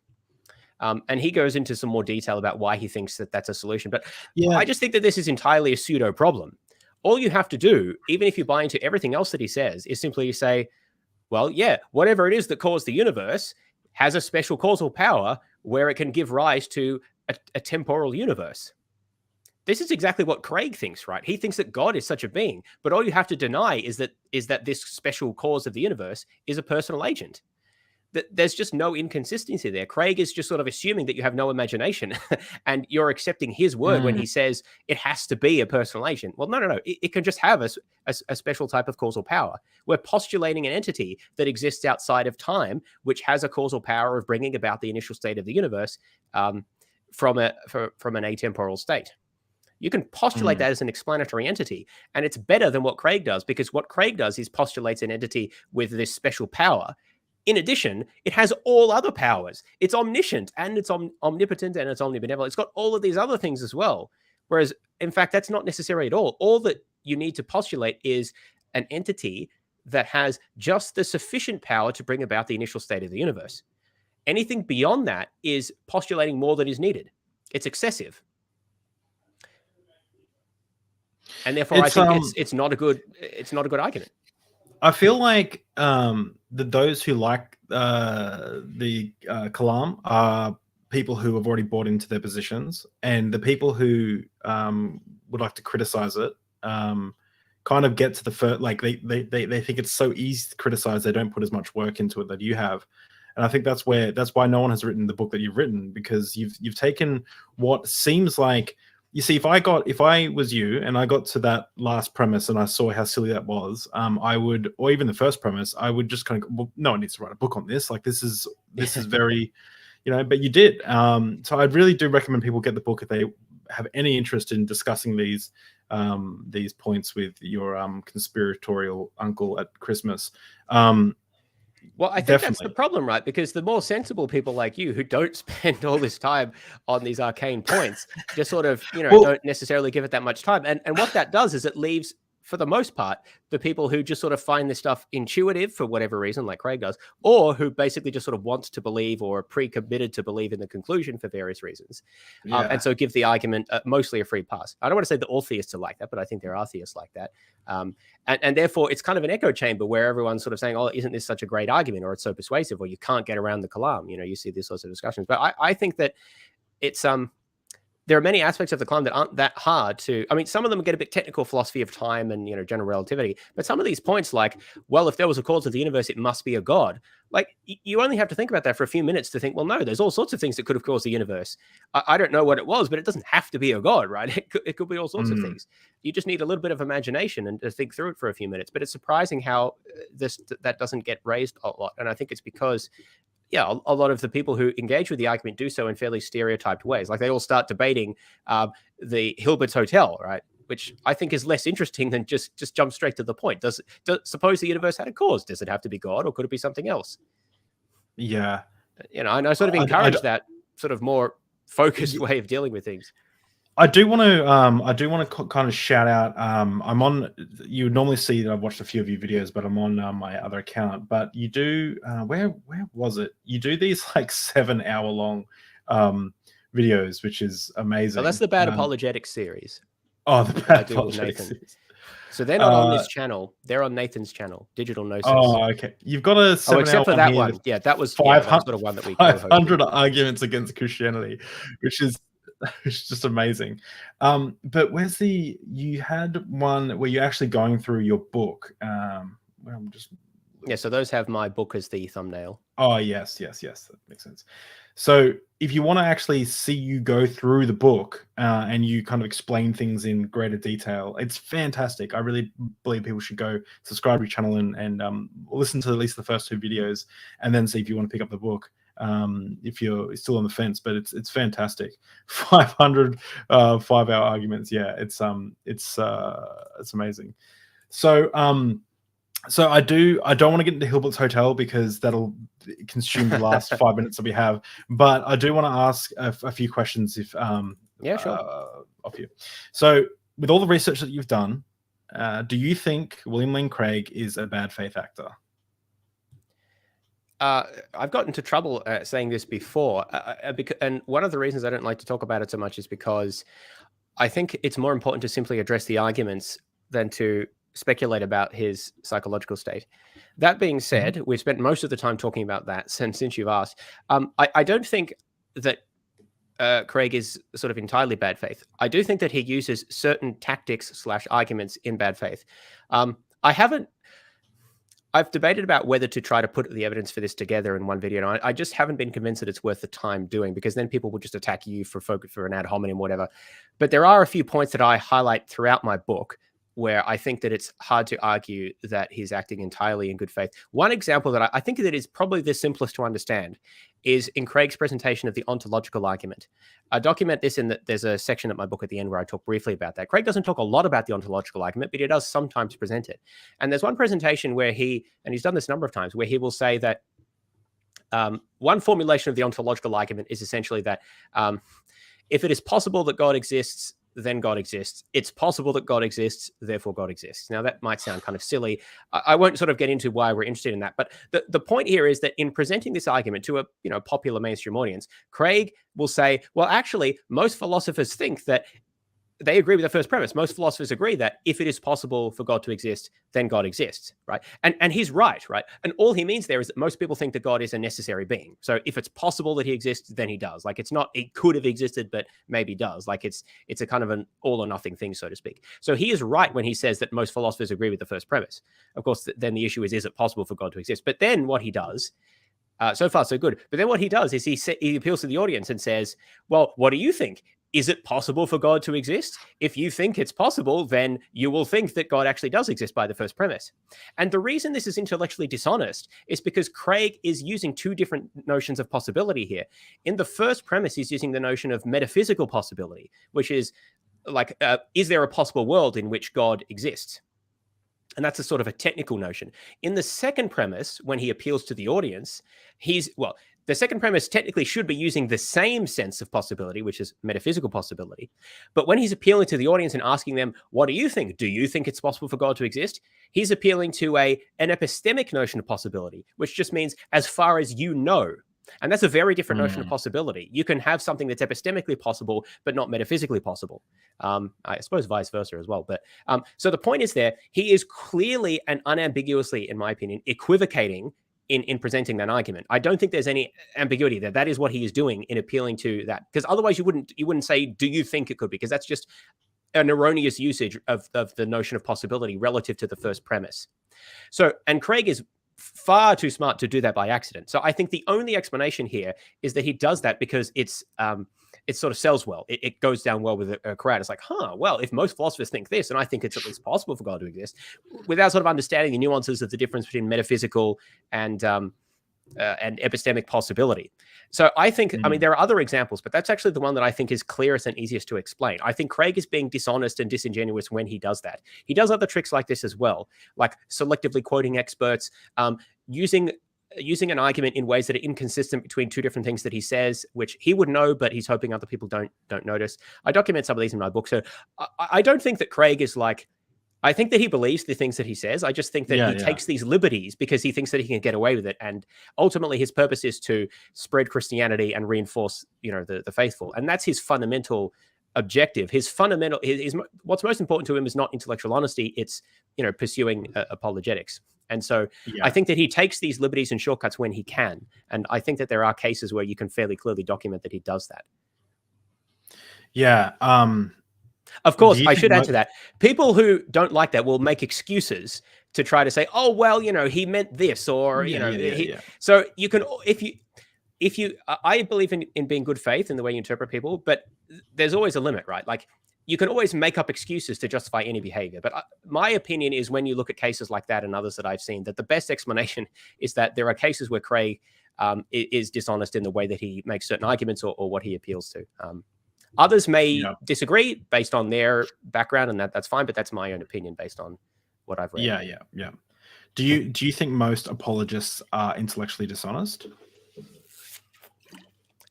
And he goes into some more detail about why he thinks that that's a solution. But yeah, I just think that this is entirely a pseudo problem. All you have to do, even if you buy into everything else that he says, is simply say, well, yeah, whatever it is that caused the universe has a special causal power where it can give rise to a temporal universe. This is exactly what Craig thinks, right? He thinks that God is such a being, but all you have to deny is that this special cause of the universe is a personal agent. there's just no inconsistency there. Craig is just sort of assuming that you have no imagination and you're accepting his word when he says it has to be a personal agent. Well, no. It can just have a special type of causal power. We're postulating an entity that exists outside of time, which has a causal power of bringing about the initial state of the universe from an atemporal state. You can postulate that as an explanatory entity, and it's better than what Craig does, because what Craig does is postulates an entity with this special power. In addition, it has all other powers. It's omniscient, and it's omnipotent, and it's omnibenevolent. It's got all of these other things as well. Whereas, in fact, that's not necessary at all. All that you need to postulate is an entity that has just the sufficient power to bring about the initial state of the universe. Anything beyond that is postulating more than is needed. It's excessive. And therefore, I think it's not a good argument. I feel like those who like the Kalam are people who have already bought into their positions, and the people who would like to criticize it kind of get to the first, like they think it's so easy to criticize, they don't put as much work into it that you have. And I think that's why no one has written the book that you've written, because you've taken what seems like, you see, if I was you and I got to that last premise and I saw how silly that was, I would, or even the first premise, I would just kind of, well, no one needs to write a book on this. Like this is very, but you did. So I really do recommend people get the book if they have any interest in discussing these points with your conspiratorial uncle at Christmas. Well, I think that's the problem, right? Because the more sensible people like you, who don't spend all this time on these arcane points, just sort of, don't necessarily give it that much time. And what that does is it leaves, for the most part, the people who just sort of find this stuff intuitive for whatever reason, like Craig does, or who basically just sort of wants to believe or are pre-committed to believe in the conclusion for various reasons. Yeah. And so give the argument mostly a free pass. I don't want to say that all theists are like that, but I think there are theists like that. And therefore, it's kind of an echo chamber where everyone's sort of saying, oh, isn't this such a great argument, or it's so persuasive, or you can't get around the Kalam. You see these sorts of discussions. But I think that it's there are many aspects of the Kalam that aren't that hard to, some of them get a bit technical, philosophy of time and, general relativity. But some of these points, like, well, if there was a cause of the universe, it must be a god. Like, you only have to think about that for a few minutes to think, well, no, there's all sorts of things that could have caused the universe. I don't know what it was, but it doesn't have to be a god, right? It could be all sorts of things. You just need a little bit of imagination and to think through it for a few minutes. But it's surprising how that doesn't get raised a lot. And I think it's because, a lot of the people who engage with the argument do so in fairly stereotyped ways. Like they all start debating the Hilbert's Hotel, right? Which I think is less interesting than just jump straight to the point. Suppose the universe had a cause? Does it have to be God, or could it be something else? Yeah. And I sort of encourage that sort of more focused way of dealing with things. I do want to kind of shout out. I'm on. You would normally see that I've watched a few of your videos, but I'm on my other account. But you do. Where was it? You do these like 7-hour long videos, which is amazing. So that's the Bad Apologetics series. Oh, the Bad Apologetics series. So they're not on this channel. They're on Nathan's channel, Digital Gnosis. Oh, okay. You've got a 7-hour except for that one. Yeah, that was 500 one that we 500 arguments against Christianity, which is just amazing. But you had one where you're actually going through your book. So those have my book as the thumbnail. Oh, yes. That makes sense. So if you want to actually see you go through the book and you kind of explain things in greater detail, it's fantastic. I really believe people should go subscribe to your channel and listen to at least the first 2 videos and then see if you want to pick up the book. If you're still on the fence, but it's fantastic. 500 5-hour arguments. Yeah, it's amazing. So I don't want to get into Hilbert's Hotel because that'll consume the last 5 minutes that we have, but I do want to ask a few questions if sure. Of you. So with all the research that you've done, do you think William Lane Craig is a bad faith actor? I've got into trouble saying this before, and one of the reasons I don't like to talk about it so much is because I think it's more important to simply address the arguments than to speculate about his psychological state. That being said, we've spent most of the time talking about that since you've asked. I don't think that Craig is sort of entirely bad faith. I do think that he uses certain tactics / arguments in bad faith. I've debated about whether to try to put the evidence for this together in one video. And I just haven't been convinced that it's worth the time doing, because then people will just attack you for an ad hominem, whatever. But there are a few points that I highlight throughout my book where I think that it's hard to argue that he's acting entirely in good faith. One example that I think that is probably the simplest to understand is in Craig's presentation of the ontological argument. I document this in that there's a section of my book at the end where I talk briefly about that. Craig doesn't talk a lot about the ontological argument, but he does sometimes present it. And there's one presentation where and he's done this a number of times, where he will say that one formulation of the ontological argument is essentially that if it is possible that God exists, then God exists. It's possible that God exists, therefore God exists. Now, that might sound kind of silly. I won't sort of get into why we're interested in that. But the point here is that in presenting this argument to a popular mainstream audience, Craig will say, well, actually, most philosophers think that they agree with the first premise. Most philosophers agree that if it is possible for God to exist, then God exists, right? And he's right? And all he means there is that most people think that God is a necessary being. So if it's possible that he exists, then he does. Like, it's not, it could have existed, but maybe does. Like, it's a kind of an all or nothing thing, so to speak. So he is right when he says that most philosophers agree with the first premise. Of course, then the issue is it possible for God to exist? But then what he does, so far so good. But then what he does is he appeals to the audience and says, well, what do you think? Is it possible for God to exist? If you think it's possible, then you will think that God actually does exist by the first premise. And the reason this is intellectually dishonest is because Craig is using two different notions of possibility here. In the first premise, he's using the notion of metaphysical possibility, which is like, is there a possible world in which God exists? And that's a sort of a technical notion. In the second premise, when he appeals to the audience, the second premise technically should be using the same sense of possibility, which is metaphysical possibility. But when he's appealing to the audience and asking them, what do you think? Do you think it's possible for God to exist? He's appealing to an epistemic notion of possibility, which just means as far as you know. And that's a very different notion of possibility. You can have something that's epistemically possible, but not metaphysically possible. I suppose vice versa as well. But so the point is there, he is clearly and unambiguously, in my opinion, equivocating in presenting that argument. I don't think there's any ambiguity there. That is what he is doing in appealing to that. Because otherwise you wouldn't say, do you think it could be? Because that's just an erroneous usage of the notion of possibility relative to the first premise. So, and Craig is far too smart to do that by accident. So I think the only explanation here is that he does that because it sort of sells well. It goes down well with a crowd. It's like, well, if most philosophers think this, and I think it's at least possible for God to exist, without sort of understanding the nuances of the difference between metaphysical and epistemic possibility. So I think, I mean, there are other examples, but that's actually the one that I think is clearest and easiest to explain. I think Craig is being dishonest and disingenuous when he does that. He does other tricks like this as well, like selectively quoting experts, using an argument in ways that are inconsistent between two different things that he says, which he would know, but he's hoping other people don't notice. I document some of these in my book. So I don't think that Craig is like, I think that he believes the things that he says. I just think that he takes these liberties because he thinks that he can get away with it. And ultimately his purpose is to spread Christianity and reinforce, the faithful. And that's his fundamental objective. What's most important to him is not intellectual honesty. It's, pursuing apologetics. And so I think that he takes these liberties and shortcuts when he can. And I think that there are cases where you can fairly clearly document that he does that. Yeah. Of course, I should add to that. People who don't like that will make excuses to try to say, oh, well, he meant this, or, So you can, if you, I believe in being good faith in the way you interpret people, but there's always a limit, right? Like, you can always make up excuses to justify any behavior. But my opinion is, when you look at cases like that and others that I've seen, that the best explanation is that there are cases where Craig is dishonest in the way that he makes certain arguments or what he appeals to. Others may disagree based on their background, and that's fine, but that's my own opinion based on what I've read. Yeah. Do you think most apologists are intellectually dishonest?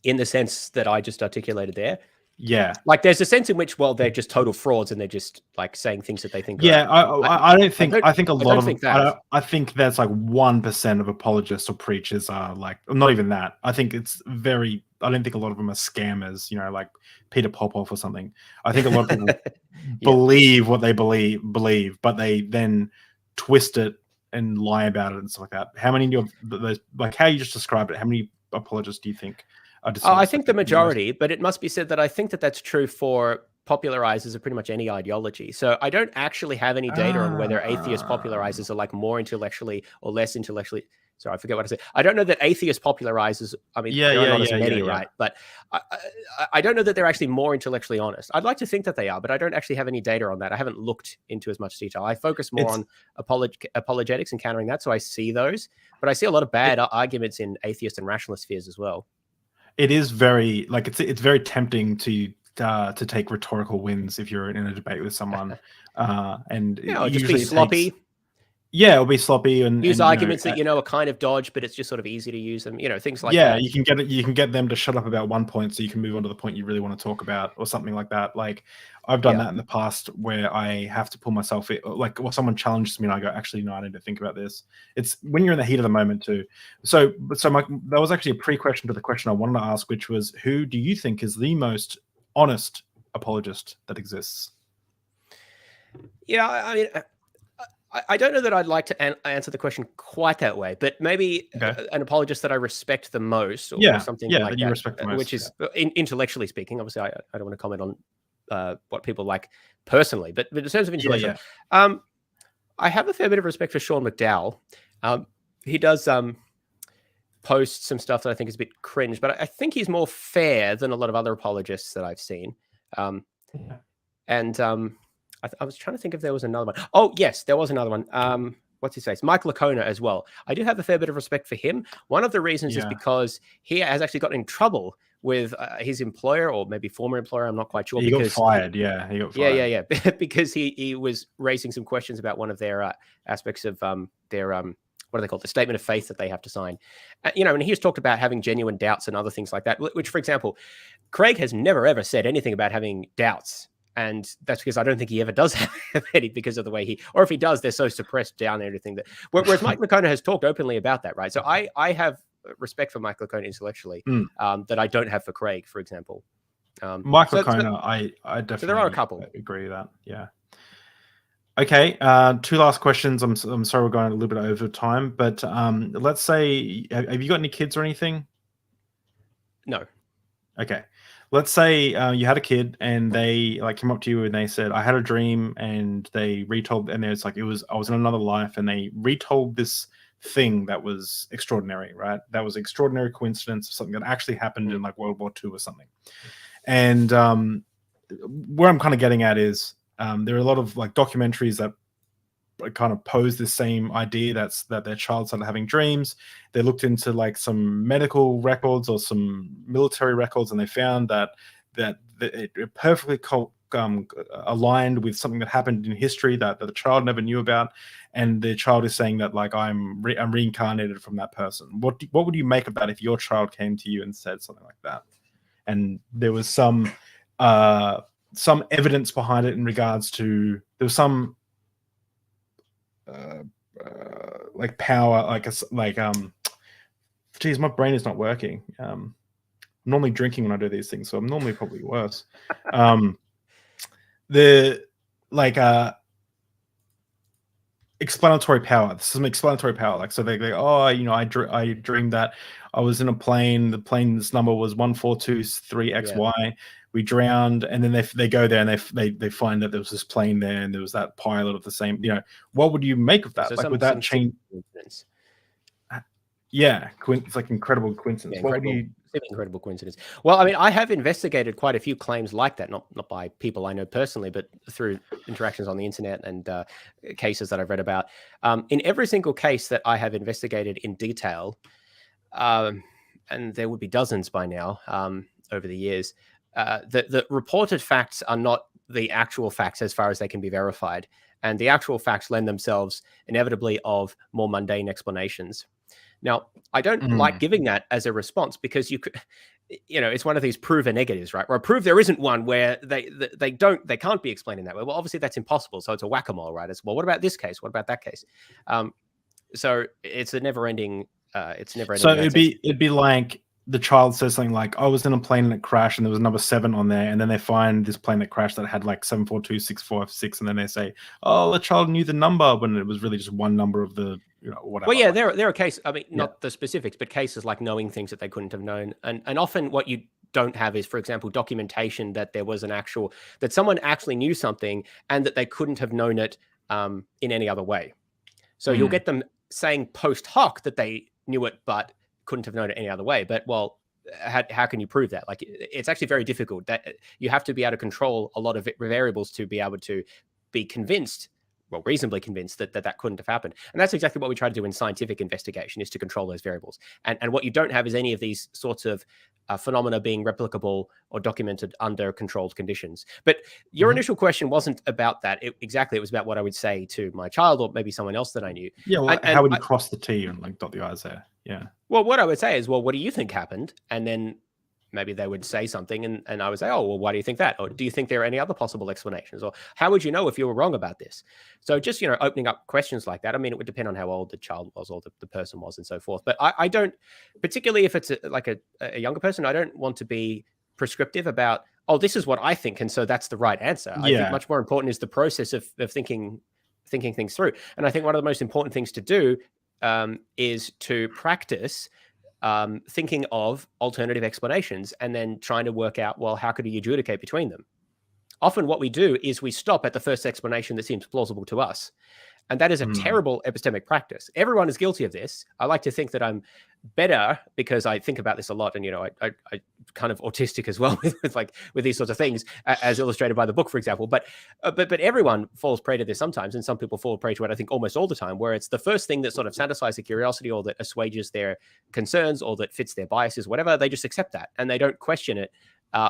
In the sense that I just articulated there? Yeah. Like, there's a sense in which, well, they're just total frauds and they're just like saying things that they think. Yeah, I don't think, I think a lot of, I think that's like 1% of apologists or preachers are like, not even that. I think it's very, I don't think a lot of them are scammers, like Peter Popoff or something. I think a lot of people believe what they believe, but they then twist it and lie about it and stuff like that. How many of those, like how you just described it, how many apologists do you think are dishonest? I think the majority, but it must be said that I think that that's true for popularizers of pretty much any ideology. So I don't actually have any data on whether atheist popularizers are like more intellectually or less intellectually. Sorry, I forget what I said. I don't know that atheist popularizers, I mean, there are not as many, right? But I don't know that they're actually more intellectually honest. I'd like to think that they are, but I don't actually have any data on that. I haven't looked into as much detail. I focus more on apologetics and countering that, so I see those. But I see a lot of bad arguments in atheist and rationalist spheres as well. It is very, like, it's very tempting to take rhetorical wins if you're in a debate with someone, and yeah, just be sloppy. Yeah, it'll be sloppy and use arguments that are kind of dodge, but it's just sort of easy to use them. Things like that. Yeah, you can get them to shut up about one point, so you can move on to the point you really want to talk about, or something like that. Like I've done that in the past, where I have to pull myself, like, or someone challenges me and I go, actually, no, I need to think about this. It's when you're in the heat of the moment too. So that was actually a pre-question to the question I wanted to ask, which was, who do you think is the most honest apologist that exists? Yeah, I mean, I don't know that I'd like to answer the question quite that way, but maybe an apologist that I respect the most, or something like that. You respect the most, which is intellectually speaking. Obviously, I don't want to comment on what people like personally, but in terms of intellectual, I have a fair bit of respect for Sean McDowell. He does post some stuff that I think is a bit cringe, but I think he's more fair than a lot of other apologists that I've seen. I was trying to think if there was another one. Oh, yes, there was another one. What's his face? Mike Licona as well. I do have a fair bit of respect for him. One of the reasons is because he has actually gotten in trouble with his employer, or maybe former employer. I'm not quite sure. He got fired. He got fired. Yeah. Because he was raising some questions about one of their aspects of their what do they call it? The statement of faith that they have to sign. And he's talked about having genuine doubts and other things like that, which, for example, Craig has never, ever said anything about having doubts. And that's because I don't think he ever does have any, because of the way or if he does, they're so suppressed down and everything. Whereas Mike Licona has talked openly about that, right? So I have respect for Mike Licona intellectually that I don't have for Craig, for example. Mike Licona, I definitely. So there are a couple. Agree with that. Yeah. Okay. Two last questions. I'm sorry we're going a little bit over time, but let's say, have you got any kids or anything? No. Okay. Let's say you had a kid and they came up to you and they said, I had a dream, and they retold, and there's I was in another life, and they retold this thing that was extraordinary, right? That was extraordinary coincidence of something that actually happened in World War II or something. And where I'm kind of getting at is there are a lot of documentaries that kind of pose the same idea, that their child started having dreams. They looked into some medical records or some military records, and they found that it perfectly aligned with something that happened in history that the child never knew about, and the child is saying that I'm reincarnated from that person. What would you make of that if your child came to you and said something like that, and there was some evidence behind it in regards to there was some power, geez, my brain is not working. I'm normally drinking when I do these things, so I'm normally probably worse. Explanatory power. Some explanatory power. So they go, I dreamed that I was in a plane. The plane's number was 1423XY. We drowned, and then they go there and they find that there was this plane there, and there was that pilot of the same. What would you make of that? So would that change? Yeah, it's incredible coincidence. Incredible coincidence. Well, I mean, I have investigated quite a few claims like that, not by people I know personally, but through interactions on the internet and cases that I've read about. In every single case that I have investigated in detail, and there would be dozens by now over the years, the reported facts are not the actual facts as far as they can be verified. And the actual facts lend themselves inevitably of more mundane explanations. Now, I don't like giving that as a response, because it's one of these prove a negatives, right? Or prove there isn't one, where they can't be explained in that way. Well, obviously that's impossible. So it's a whack-a-mole, right? It's, well, what about this case? What about that case? So it's a never-ending. So it'd be like the child says something like, I was in a plane and it crashed, and there was number 7 on there, and then they find this plane that crashed that had 7426456, and then they say, oh, the child knew the number, when it was really just one number of the whatever. Well, yeah, there are cases, I mean, not the specifics, but cases like knowing things that they couldn't have known, and often what you don't have is, for example, documentation that there was that someone actually knew something and that they couldn't have known it in any other way. So you'll get them saying post hoc that they knew it, but couldn't have known it any other way. But well, how can you prove that? Like, it's actually very difficult. That you have to be able to control a lot of variables to be able to be convinced, well, reasonably convinced that couldn't have happened. And that's exactly what we try to do in scientific investigation, is to control those variables. And what you don't have is any of these sorts of phenomena being replicable or documented under controlled conditions. But your initial question wasn't about that. It was about what I would say to my child or maybe someone else that I knew. Yeah, well, how would you cross the T and like dot the I's there? Yeah. Well, what I would say is, well, what do you think happened? And then maybe they would say something and I would say, oh, well, why do you think that? Or do you think there are any other possible explanations? Or how would you know if you were wrong about this? So just, opening up questions like that. I mean, it would depend on how old the child was or the person was and so forth. But I don't, particularly if it's a younger person, I don't want to be prescriptive about, oh, this is what I think, and so that's the right answer. I think much more important is the process of thinking things through. And I think one of the most important things to do is to practice thinking of alternative explanations and then trying to work out, well, how could you adjudicate between them? Often what we do is we stop at the first explanation that seems plausible to us. And that is a terrible epistemic practice. Everyone is guilty of this. I like to think that I'm better because I think about this a lot. And, I kind of autistic as well with these sorts of things, as illustrated by the book, for example. But everyone falls prey to this sometimes. And some people fall prey to it, I think, almost all the time, where it's the first thing that sort of satisfies their curiosity or that assuages their concerns or that fits their biases, whatever. They just accept that and they don't question it.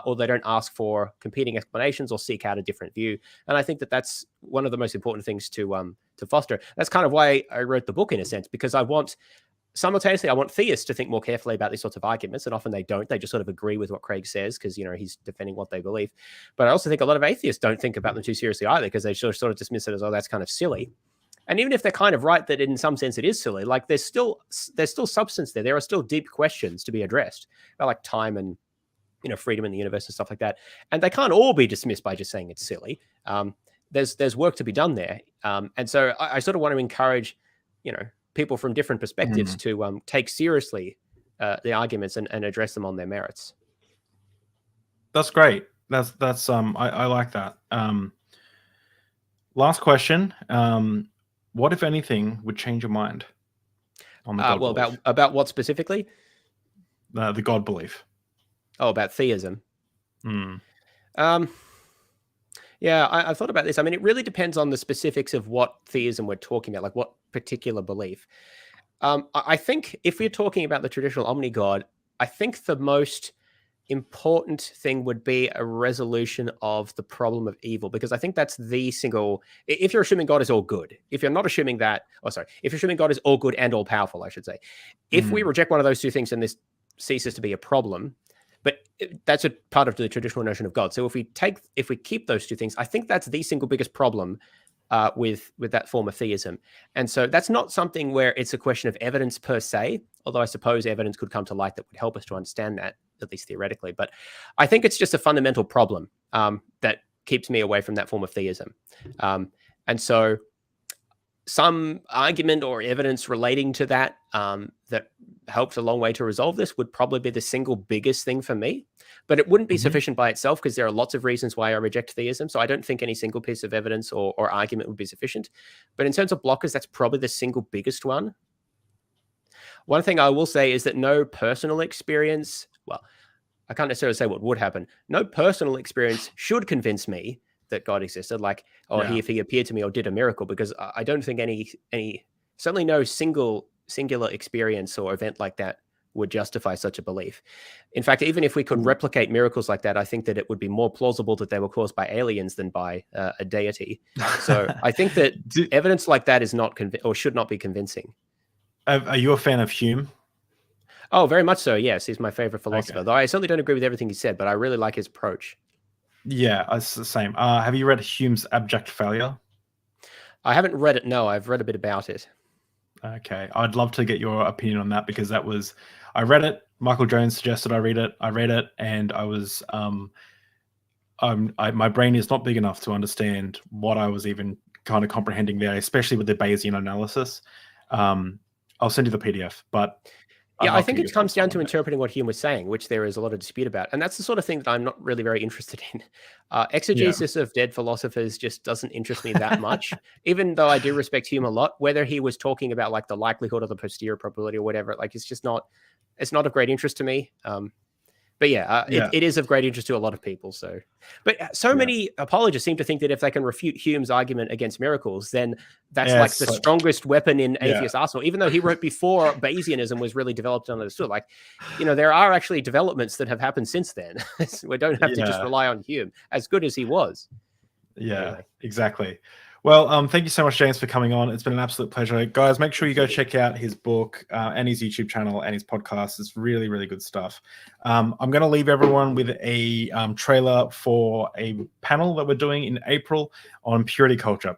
Or they don't ask for competing explanations or seek out a different view. And I think that that's one of the most important things to foster. That's kind of why I wrote the book, in a sense, because I want theists to think more carefully about these sorts of arguments. And often they don't. They just sort of agree with what Craig says because, he's defending what they believe. But I also think a lot of atheists don't think about them too seriously either, because they sort of dismiss it as, oh, that's kind of silly. And even if they're kind of right that in some sense it is silly, like there's still substance there. There are still deep questions to be addressed about like time and freedom in the universe and stuff like that. And they can't all be dismissed by just saying it's silly. There's work to be done there. And so I sort of want to encourage, people from different perspectives to take seriously the arguments and address them on their merits. That's great. That's I like that. Last question. What, if anything, would change your mind on the God belief? About what specifically? The God belief. Oh, about theism. Yeah, I've thought about this. I mean, it really depends on the specifics of what theism we're talking about, like what particular belief. I think if we're talking about the traditional omni-God, I think the most important thing would be a resolution of the problem of evil, because I think that's the single, if you're assuming God is all good, if you're not assuming that, if you're assuming God is all good and all powerful, I should say, if we reject one of those two things, then this ceases to be a problem. But that's a part of the traditional notion of God. So if we keep those two things, I think that's the single biggest problem with that form of theism. And so that's not something where it's a question of evidence per se, although I suppose evidence could come to light that would help us to understand that, at least theoretically. But I think it's just a fundamental problem that keeps me away from that form of theism. And so some argument or evidence relating to that that helps a long way to resolve this would probably be the single biggest thing for me, but it wouldn't be sufficient by itself, because there are lots of reasons why I reject theism. So I don't think any single piece of evidence or argument would be sufficient. But in terms of blockers, that's probably the single biggest one. One thing I will say is that no personal experience, well, I can't necessarily say what would happen. No personal experience should convince me that God existed, like, if he appeared to me or did a miracle, because I don't think any certainly no singular experience or event like that would justify such a belief. In fact, even if we could replicate miracles like that, I think that it would be more plausible that they were caused by aliens than by a deity. So I think that evidence like that is not or should not be convincing. Are you a fan of Hume? Oh, very much so. Yes, he's my favorite philosopher. Okay. Though I certainly don't agree with everything he said, but I really like his approach. Yeah, it's the same. Have you read Hume's Abject Failure? I haven't read it. No, I've read a bit about it. Okay, I'd love to get your opinion on that, because I read it. Michael Jones suggested I read it. I read it, and I was, my brain is not big enough to understand what I was even kind of comprehending there, especially with the Bayesian analysis. I'll send you the PDF, but Yeah, I think get it your comes thoughts down on to it. interpreting what Hume was saying, which there is a lot of dispute about. And that's the sort of thing that I'm not really very interested in. Exegesis of dead philosophers just doesn't interest me that much, even though I do respect Hume a lot. Whether he was talking about like the likelihood or the posterior probability or whatever, like it's not of great interest to me. But yeah, it is of great interest to a lot of people. But many apologists seem to think that if they can refute Hume's argument against miracles, then that's like the strongest weapon in atheist arsenal, even though he wrote before Bayesianism was really developed and understood. Like, there are actually developments that have happened since then. We don't have to just rely on Hume, as good as he was. Yeah, Anyway. exactly. Well, thank you so much, James, for coming on. It's been an absolute pleasure. Guys, make sure you go check out his book and his YouTube channel and his podcast. It's really, really good stuff. I'm going to leave everyone with a trailer for a panel that we're doing in April on purity culture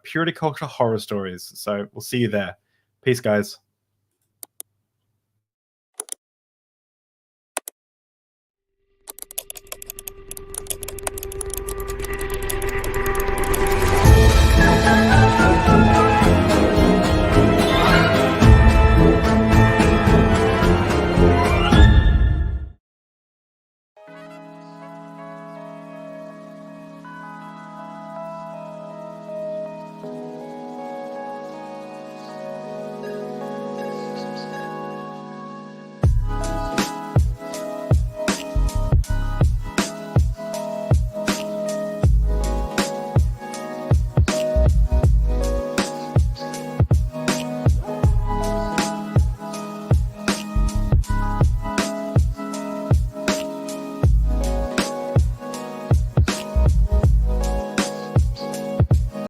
horror stories. So we'll see you there. Peace, guys.